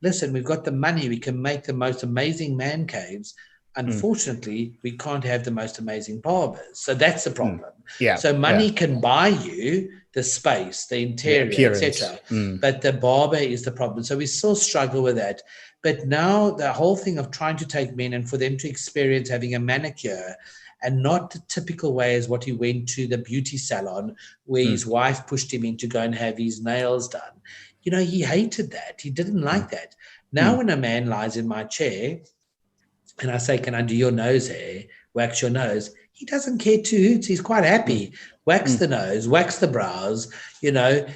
Listen, we've got the money, we can make the most amazing man caves. Unfortunately, we can't have the most amazing barbers. So that's the problem. So money can buy you the space, the interior, etc. But the barber is the problem. So we still struggle with that. But now the whole thing of trying to take men and for them to experience having a manicure and not the typical way as what he went to the beauty salon where his wife pushed him in to go and have his nails done. You know, he hated that. He didn't like that. Now when a man lies in my chair, and I say, can I do your nose hair? Wax your nose. He doesn't care two hoots. He's quite happy. Wax the nose, wax the brows. You know,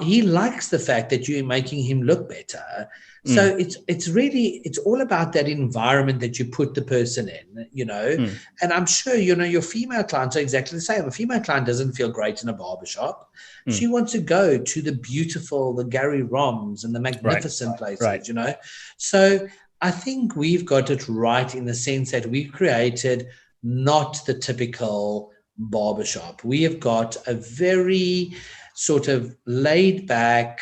he likes the fact that you're making him look better. So it's all about that environment that you put the person in, you know. And I'm sure, you know, your female clients are exactly the same. A female client doesn't feel great in a barbershop. She wants to go to the beautiful, the Gary Roms and the magnificent places, you know. So I think we've got it right in the sense that we've created not the typical barbershop. We have got a very sort of laid back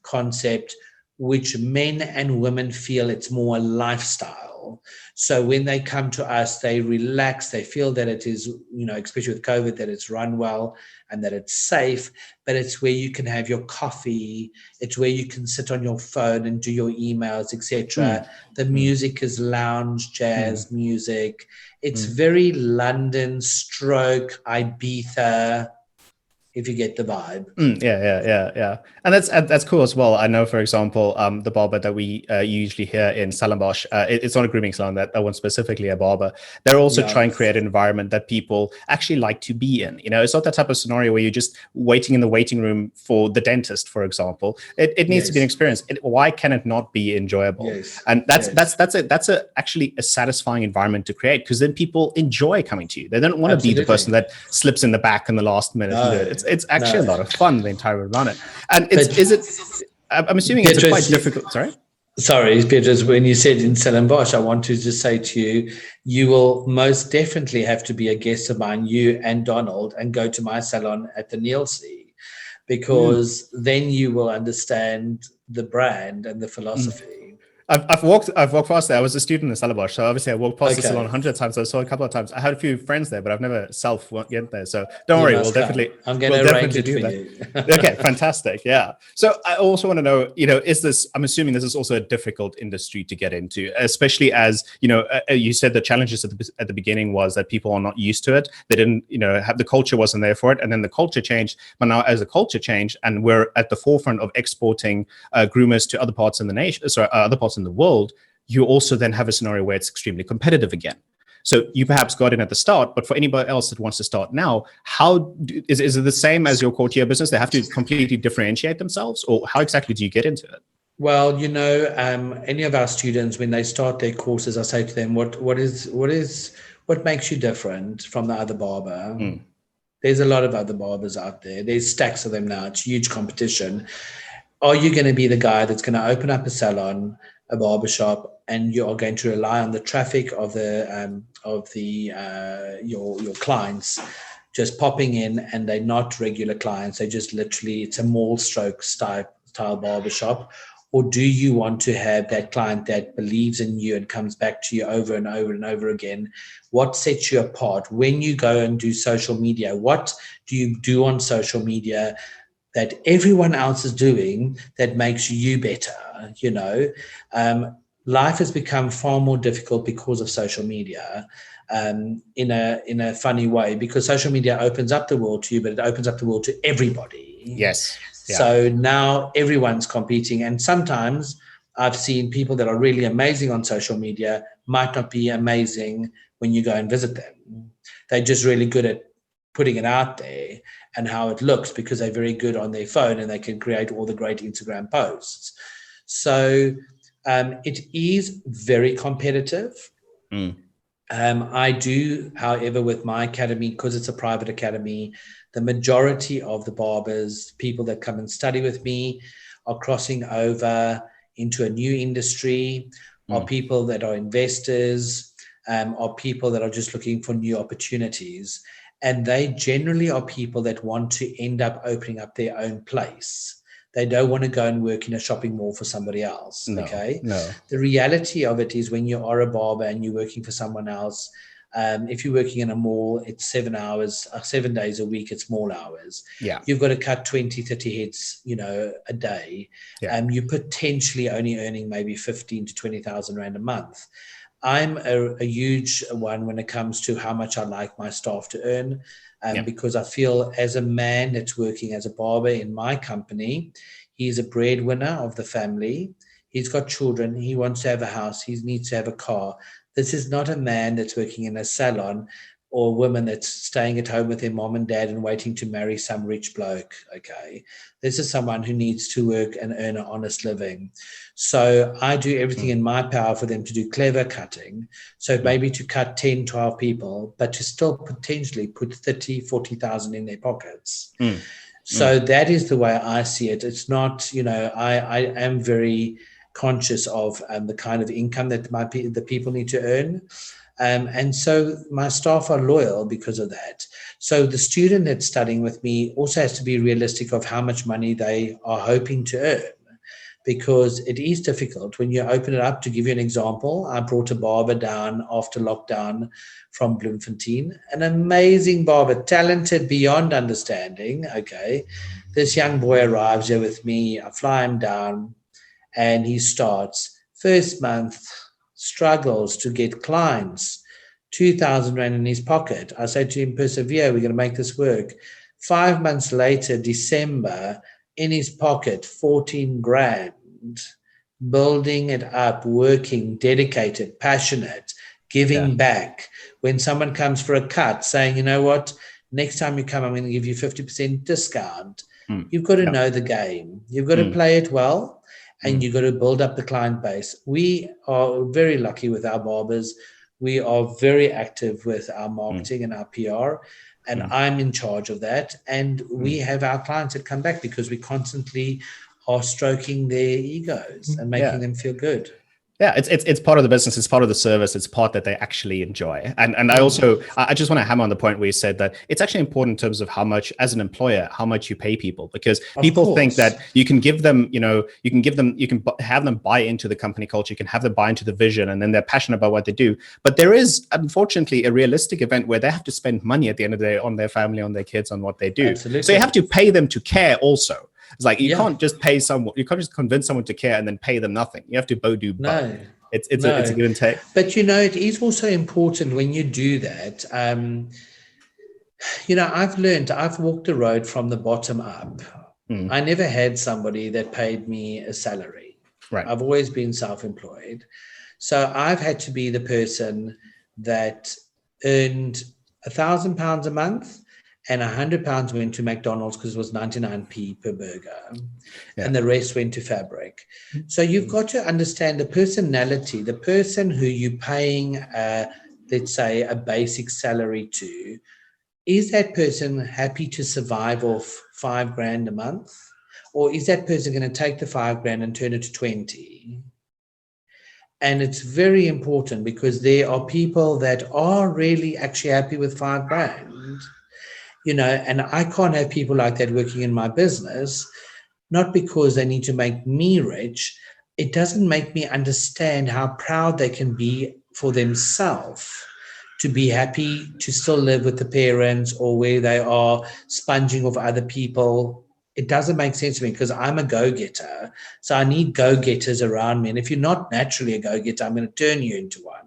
concept, which men and women feel it's more a lifestyle. So when they come to us, they relax, they feel that it is, you know, especially with COVID, that it's run well and that it's safe, but it's where you can have your coffee, it's where you can sit on your phone and do your emails, etc. The music is lounge, jazz music. It's very London stroke Ibiza, if you get the vibe. Yeah. And that's cool as well. I know, for example, the barber that we usually hear in Stellenbosch, it's not a grooming salon, that one specifically a barber. They're also trying to create an environment that people actually like to be in. You know, it's not that type of scenario where you're just waiting in the waiting room for the dentist, for example. It needs to be an experience. Why can it not be enjoyable? And that's actually a satisfying environment to create, because then people enjoy coming to you. They don't want to be the person that slips in the back in the last minute and do it. It's actually a lot of fun, the entire way around it. And I'm assuming it's quite difficult. Sorry, Beatrice, when you said in Stellenbosch, I want to just say to you, you will most definitely have to be a guest of mine, you and Donald, and go to my salon at the Nielsey, because then you will understand the brand and the philosophy. I've walked past there. I was a student in Stellenbosch, so obviously I walked past the salon 100 times. I saw it a couple of times. I had a few friends there, but I've never get there. So don't worry, we'll definitely do that. Okay, fantastic. Yeah. So I also want to know, you know, I'm assuming this is also a difficult industry to get into, especially as, you know, you said the challenges at the beginning was that people are not used to it. They didn't, you know, have the culture wasn't there for it, and then the culture changed. But now, as the culture changed, and we're at the forefront of exporting groomers to other parts in the nation, other parts in the world, you also then have a scenario where it's extremely competitive again. So you perhaps got in at the start, but for anybody else that wants to start now, is it the same as your courtier business? They have to completely differentiate themselves, or how exactly do you get into it? Well, you know, any of our students, when they start their courses, I say to them, what makes you different from the other barber? There's a lot of other barbers out there. There's stacks of them now. It's huge competition. Are you going to be the guy that's going to open up a salon, a barbershop, and you are going to rely on the traffic of your clients just popping in, and they're not regular clients? They just literally, it's a mall stroke style barbershop? Or do you want to have that client that believes in you and comes back to you over and over and over again? What sets you apart? When you go and do social media, what do you do on social media that everyone else is doing that makes you better? Life has become far more difficult because of social media, in a funny way, because social media opens up the world to you, but it opens up the world to everybody. Yes. Yeah. So now everyone's competing, and sometimes I've seen people that are really amazing on social media might not be amazing when you go and visit them. They're just really good at putting it out there and how it looks, because they're very good on their phone and they can create all the great Instagram posts. So it is very competitive. I do, however, with my academy, because it's a private academy, the majority of the barbers, people that come and study with me, are crossing over into a new industry, are people that are investors, are people that are just looking for new opportunities. And they generally are people that want to end up opening up their own place. They don't want to go and work in a shopping mall for somebody else. No. The reality of it is, when you are a barber and you're working for someone else, if you're working in a mall, it's 7 hours, 7 days a week, it's small hours. Yeah. You've got to cut 20, 30 heads, a day. Yeah. You're potentially only earning maybe 15 to 20,000 Rand a month. I'm a huge one when it comes to how much I like my staff to earn. Because I feel, as a man that's working as a barber in my company, he's a breadwinner of the family. He's got children. He wants to have a house. He needs to have a car. This is not a man that's working in a salon, or a woman that's staying at home with their mom and dad and waiting to marry some rich bloke. Okay. This is someone who needs to work and earn an honest living. So I do everything in my power for them to do clever cutting. So maybe to cut 10, 12 people, but to still potentially put 30, 40,000 in their pockets. So that is the way I see it. It's not, I am very conscious of the kind of income that the people need to earn. And so my staff are loyal because of that. So the student that's studying with me also has to be realistic of how much money they are hoping to earn, because it is difficult when you open it up. To give you an example, I brought a barber down after lockdown from Bloemfontein, an amazing barber, talented beyond understanding. Okay. This young boy arrives here with me. I fly him down and he starts. First month, struggles to get clients, 2,000 Rand in his pocket. I say to him, persevere, we're going to make this work. 5 months later, December, in his pocket, 14 grand, building it up, working, dedicated, passionate, giving back. When someone comes for a cut, saying, you know what, next time you come, I'm going to give you 50% discount. You've got to know the game. You've got to play it well. And you've got to build up the client base. We are very lucky with our barbers. We are very active with our marketing and our PR, and I'm in charge of that. And we have our clients that come back because we constantly are stroking their egos and making them feel good. Yeah, it's part of the business. It's part of the service. It's part that they actually enjoy. And I just want to hammer on the point where you said that it's actually important in terms of how much, as an employer, how much you pay people, because people think that you can give them, you can have them buy into the company culture. You can have them buy into the vision, and then they're passionate about what they do. But there is, unfortunately, a realistic event where they have to spend money at the end of the day on their family, on their kids, on what they do. Absolutely. So you have to pay them to care also. It's like you can't just pay someone. You can't just convince someone to care and then pay them nothing. You have to do both. No, it's a give and take. But it is also important when you do that. I've walked the road from the bottom up. I never had somebody that paid me a salary. Right. I've always been self-employed, so I've had to be the person that earned £1,000 a month. And £100 went to McDonald's because it was 99p per burger, and the rest went to fabric. So you've got to understand the personality, the person who you're paying, let's say, a basic salary to. Is that person happy to survive off 5 grand a month, or is that person going to take the 5 grand and turn it to 20? And it's very important, because there are people that are really actually happy with 5 grand. And I can't have people like that working in my business, not because they need to make me rich. It doesn't make me understand how proud they can be for themselves to be happy to still live with the parents or where they are sponging off other people. It doesn't make sense to me because I'm a go-getter. So I need go-getters around me. And if you're not naturally a go-getter, I'm going to turn you into one.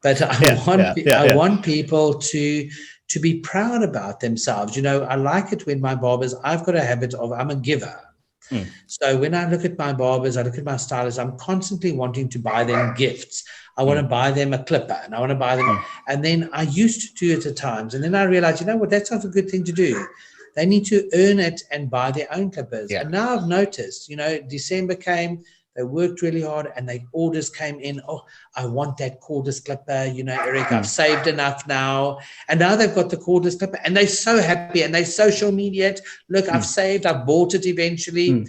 But I want people to be proud about themselves. I like it when my barbers, I've got a habit of, I'm a giver. So when I look at my barbers, I look at my stylists, I'm constantly wanting to buy them gifts. I want to buy them a clipper and I want to buy them. And then I used to do it at times. And then I realized, that's not a good thing to do. They need to earn it and buy their own clippers. Yeah. And now I've noticed, December came, they worked really hard and the orders came in. Oh, I want that cordless clipper. Eric, I've saved enough now. And now they've got the cordless clipper and they're so happy and they social media it. Look, I've saved, I've bought it eventually.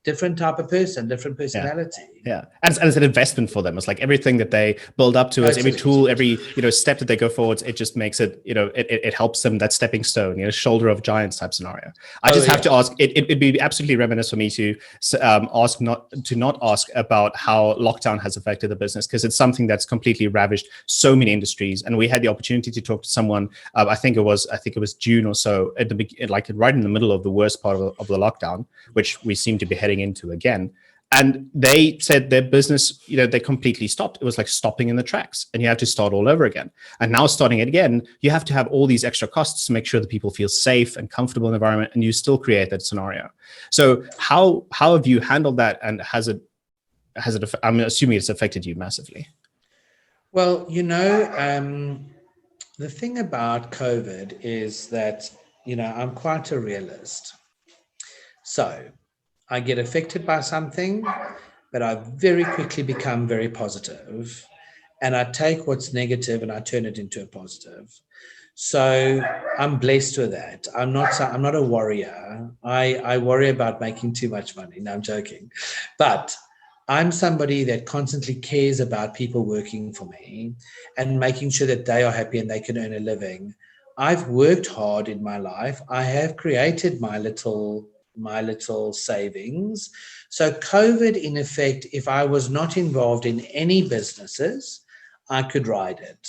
Different type of person, different personality. Yeah. And it's an investment for them. It's like everything that they build up to, every tool, every step that they go forwards, it just makes it, it helps them, that stepping stone, shoulder of giants type scenario. I just have to ask, it'd be absolutely reminiscent for me to not ask about how lockdown has affected the business, because it's something that's completely ravaged so many industries. And we had the opportunity to talk to someone, I think it was June or so, right in the middle of the worst part of the lockdown, which we seem to be heading into again. And they said their business, they completely stopped. It was like stopping in the tracks and you have to start all over again. And now starting it again, you have to have all these extra costs to make sure that people feel safe and comfortable in the environment, and you still create that scenario. So how have you handled that? And has it, I'm assuming it's affected you massively. Well, the thing about COVID is that, I'm quite a realist. So I get affected by something, but I very quickly become very positive, and I take what's negative and I turn it into a positive. So I'm blessed with that. I'm not a warrior. I worry about making too much money. No, I'm joking. But I'm somebody that constantly cares about people working for me and making sure that they are happy and they can earn a living. I've worked hard in my life. I have created my little savings. So COVID, in effect, if I was not involved in any businesses, I could ride it.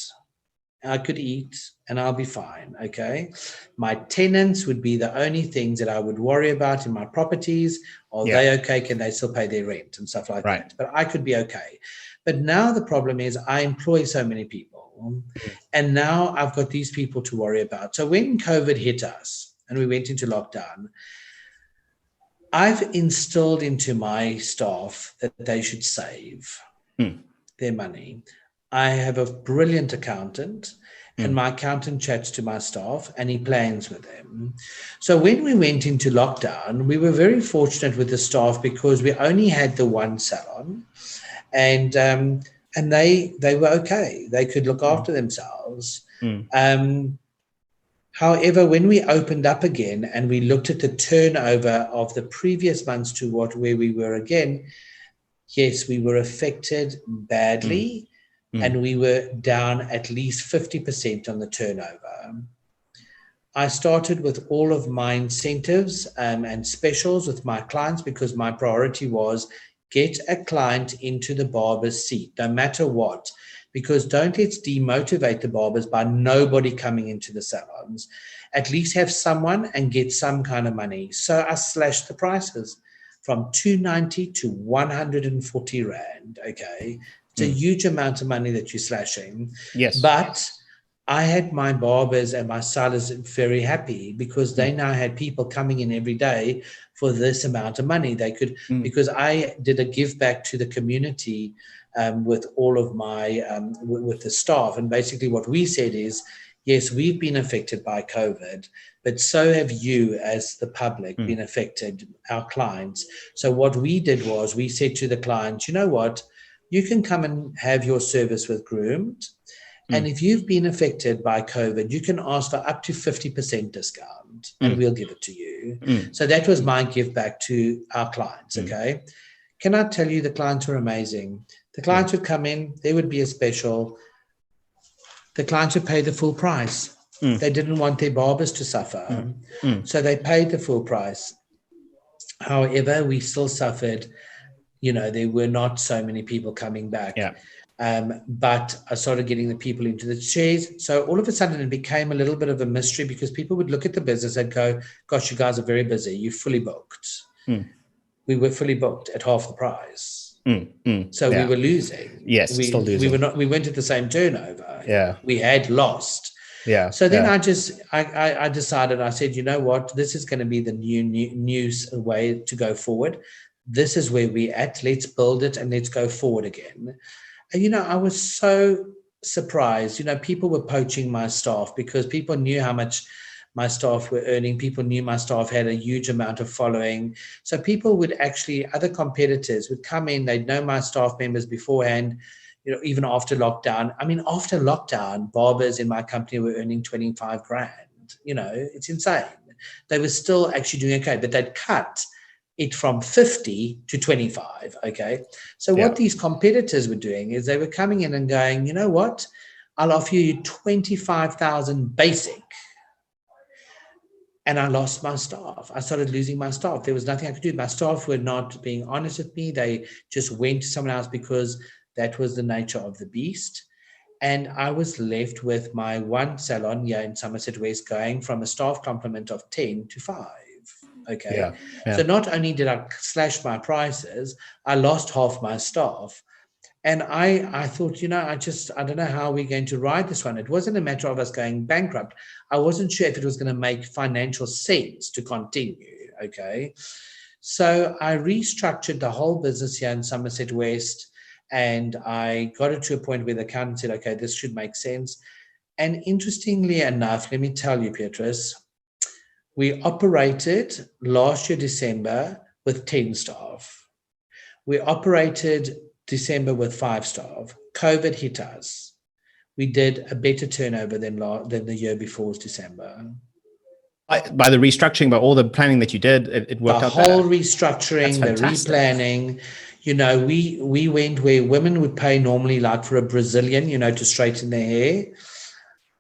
I could eat and I'll be fine, okay? My tenants would be the only things that I would worry about in my properties. Are they okay? Can they still pay their rent and stuff like that? But I could be okay. But now the problem is I employ so many people, and now I've got these people to worry about. So when COVID hit us and we went into lockdown, I've instilled into my staff that they should save their money. I have a brilliant accountant, and my accountant chats to my staff and he plans with them. So when we went into lockdown, we were very fortunate with the staff because we only had the one salon, and they were okay. They could look after themselves. However, when we opened up again and we looked at the turnover of the previous months to where we were again, yes, we were affected badly, and we were down at least 50% on the turnover. I started with all of my incentives and specials with my clients because my priority was get a client into the barber's seat, no matter what. Because don't let's demotivate the barbers by nobody coming into the salons. At least have someone and get some kind of money. So I slashed the prices from 290 to 140 Rand, okay? It's a huge amount of money that you're slashing. Yes. But I had my barbers and my stylists very happy because they now had people coming in every day for this amount of money. They could, because I did a give back to the community with all of my, with the staff. And basically what we said is, yes, we've been affected by COVID, but so have you as the public been affected, our clients. So what we did was we said to the clients, you know what, you can come and have your service with Groomed. And if you've been affected by COVID, you can ask for up to 50% discount and we'll give it to you. So that was my give back to our clients, okay? Can I tell you the clients were amazing. The clients would come in, there would be a special. The clients would pay the full price. They didn't want their barbers to suffer. So they paid the full price. However, we still suffered, there were not so many people coming back. Yeah. But I started getting the people into the chairs. So all of a sudden it became a little bit of a mystery, because people would look at the business and go, gosh, you guys are very busy. You're fully booked. We were fully booked at half the price. So we were losing. Yes, still losing. We weren't at the same turnover. Yeah. We had lost. Yeah. So then I decided, I said, you know what, this is going to be the new way to go forward. This is where we're at. Let's build it and let's go forward again. And, I was so surprised. People were poaching my staff because people knew how much my staff were earning. People knew my staff had a huge amount of following. So people would actually, other competitors would come in, they'd know my staff members beforehand, even after lockdown. I mean, after lockdown, barbers in my company were earning 25 grand. It's insane. They were still actually doing okay, but they'd cut it from 50 to 25. Okay. So what these competitors were doing is they were coming in and going, you know what? I'll offer you 25,000 basic. And I lost my staff. I started losing my staff. There was nothing I could do. My staff were not being honest with me. They just went to someone else because that was the nature of the beast. And I was left with my one salon here in Somerset West going from a staff complement of 10 to 5. Okay. Yeah. So not only did I slash my prices, I lost half my staff. And I thought, I don't know how we're going to ride this one. It wasn't a matter of us going bankrupt. I wasn't sure if it was going to make financial sense to continue. Okay. So I restructured the whole business here in Somerset West, and I got it to a point where the accountant said, okay, this should make sense. And interestingly enough, let me tell you, Beatrice, we operated last year, December, with 10 staff. We operated December with 5 staff. COVID hit us. We did a better turnover than the year before's December. By the restructuring, by all the planning that you did, it worked out better. The whole restructuring, the replanning. We went where women would pay normally, like for a Brazilian, to straighten their hair.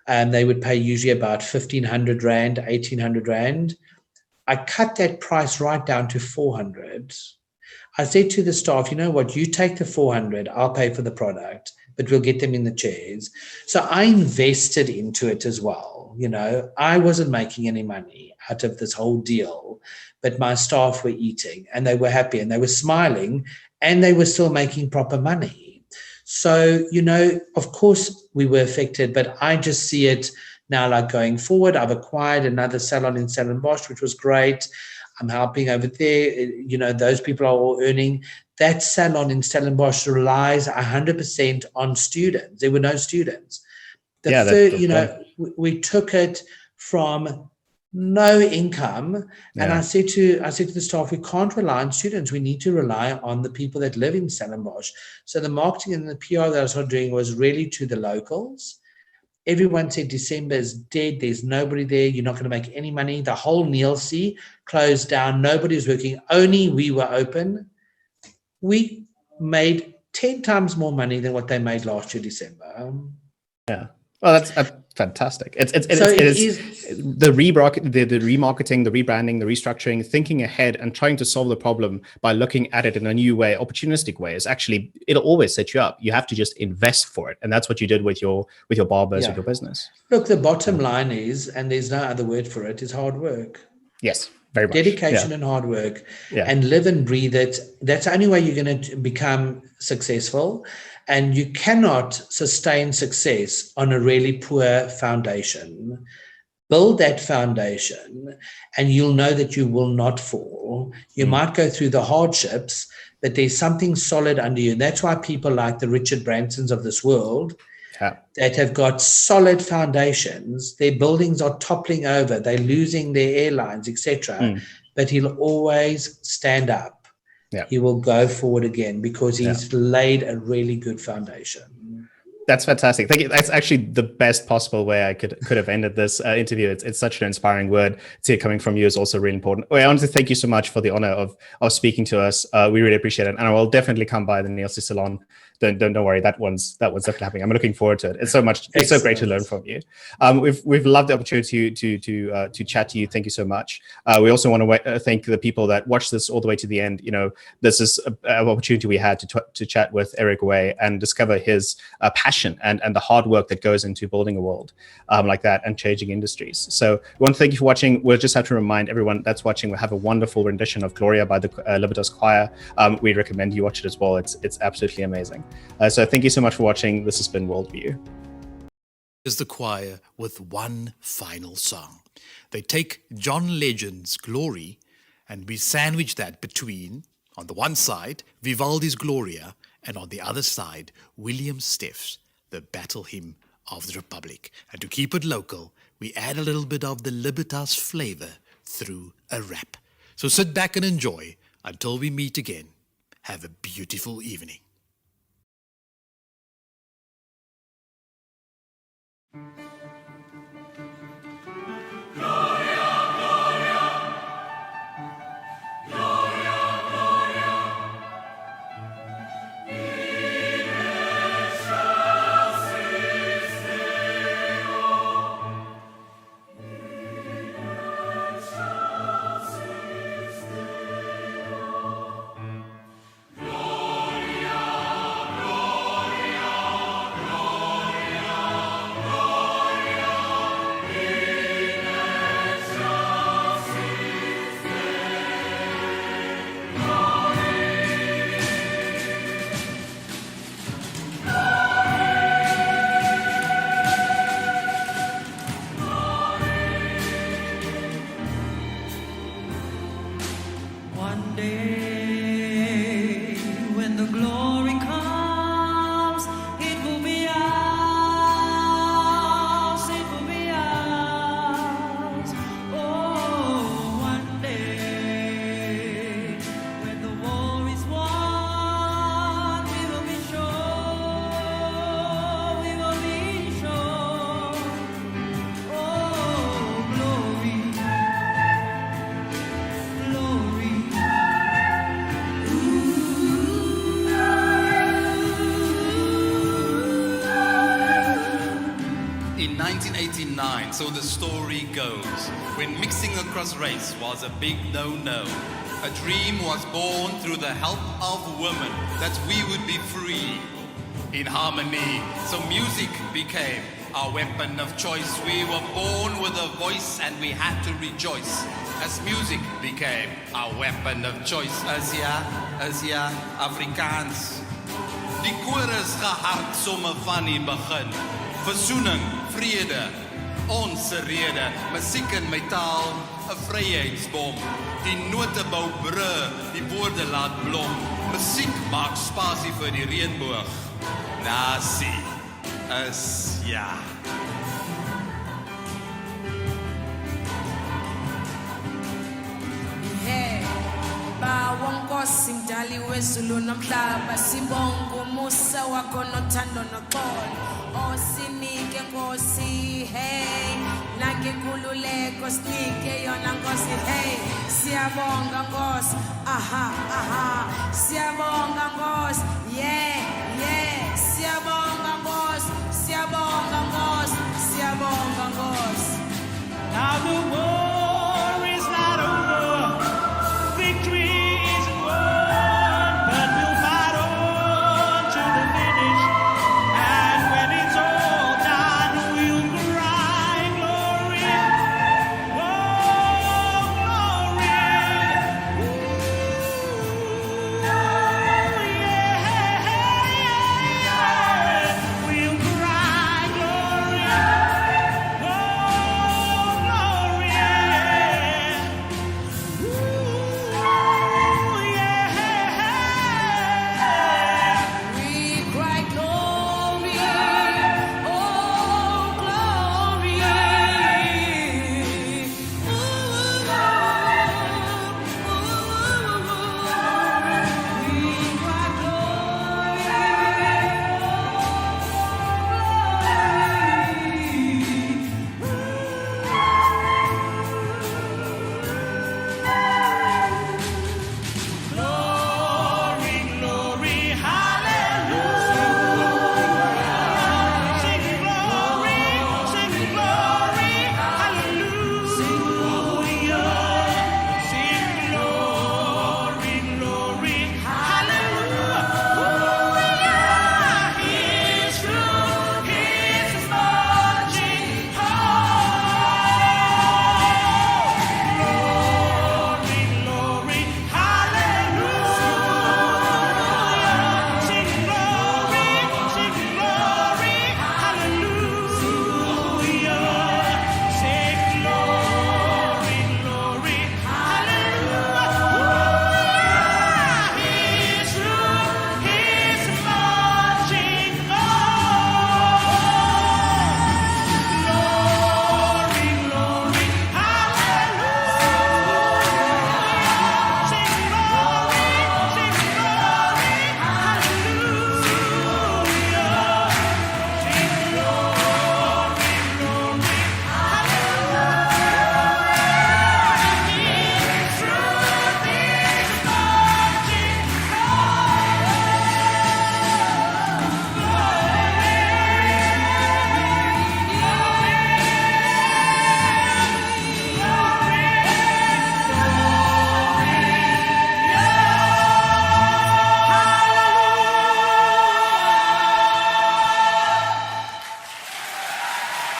And they would pay usually about 1,500 Rand, 1,800 Rand. I cut that price right down to 400. I said to the staff, you know what, you take the 400, I'll pay for the product, but we'll get them in the chairs. So I invested into it as well. I wasn't making any money out of this whole deal, but my staff were eating and they were happy and they were smiling and they were still making proper money. So, of course we were affected, but I just see it now like going forward. I've acquired another salon in Stellenbosch, which was great. I'm helping over there. Those people are all earning. That salon in Stellenbosch relies 100% on students. There were no students. We took it from no income. Yeah. And I said to the staff, we can't rely on students. We need to rely on the people that live in Stellenbosch. So the marketing and the PR that I started doing was really to the locals. Everyone said December is dead. There's nobody there. You're not going to make any money. The whole Nielsen closed down. Nobody was working. Only we were open. We made 10 times more money than what they made last year, December. Yeah. Well, that's fantastic. It is the remarketing, the rebranding, the restructuring, thinking ahead and trying to solve the problem by looking at it in a new way, opportunistic way. Is actually, it'll always set you up. You have to just invest for it, and that's what you did with your barbers, with your business. Look, the bottom line is, and there's no other word for it, is hard work. Yes, very much. Dedication and hard work, and live and breathe it. That's the only way you're going to become successful. And you cannot sustain success on a really poor foundation. Build that foundation and you'll know that you will not fall. You might go through the hardships, but there's something solid under you. That's why people like the Richard Bransons of this world that have got solid foundations, their buildings are toppling over, they're losing their airlines, etc. But he'll always stand up. Yeah. He will go forward again because he's laid a really good foundation. That's fantastic. Thank you. That's actually the best possible way I could have ended this interview. It's such an inspiring word. To see it coming from you is also really important. I want to thank you so much for the honor of speaking to us. We really appreciate it. And I will definitely come by the Nielsen Salon don't worry. That one's definitely happening. I'm looking forward to it. It's so great to learn from you. We've loved the opportunity to chat to you. Thank you so much. We also want to thank the people that watched this all the way to the end. This is an opportunity we had to chat with Eric Way and discover his passion and the hard work that goes into building a world like that and changing industries. So we want to thank you for watching. We'll just have to remind everyone that's watching, we have a wonderful rendition of Gloria by the Libertas Choir. We recommend you watch it as well. It's absolutely amazing. So thank you so much for watching. This has been WorldView. Is the choir with one final song. They take John Legend's Glory and we sandwich that between, on the one side, Vivaldi's Gloria, and on the other side, William Steff's The Battle Hymn of the Republic. And to keep it local, we add a little bit of the Libertas flavor through a rap. So sit back and enjoy until we meet again. Have a beautiful evening. In 1989, so the story goes, when mixing across race was a big no-no, a dream was born through the help of women that we would be free in harmony. So music became our weapon of choice. We were born with a voice and we had to rejoice as music became our weapon of choice. Asia, Afrikaans. Die koor is gehard somme van die begin. Versoening, vrede, ons rede, musiek in my taal, 'n vryheidsbom. Die note bou brûe, die woorde laat blom. Musiek maak spasie vir die reënboog. Nasie is ja. Hey, bawonkosi mdali wezulu nomhlaba, sibonga umusa wakho nothando noxolo. Osinike Nkosi, hey, nangenkululeko sinike yona Nkosi, hey, siyabonga Nkosi, aha, siyabonga Nkosi, yeah,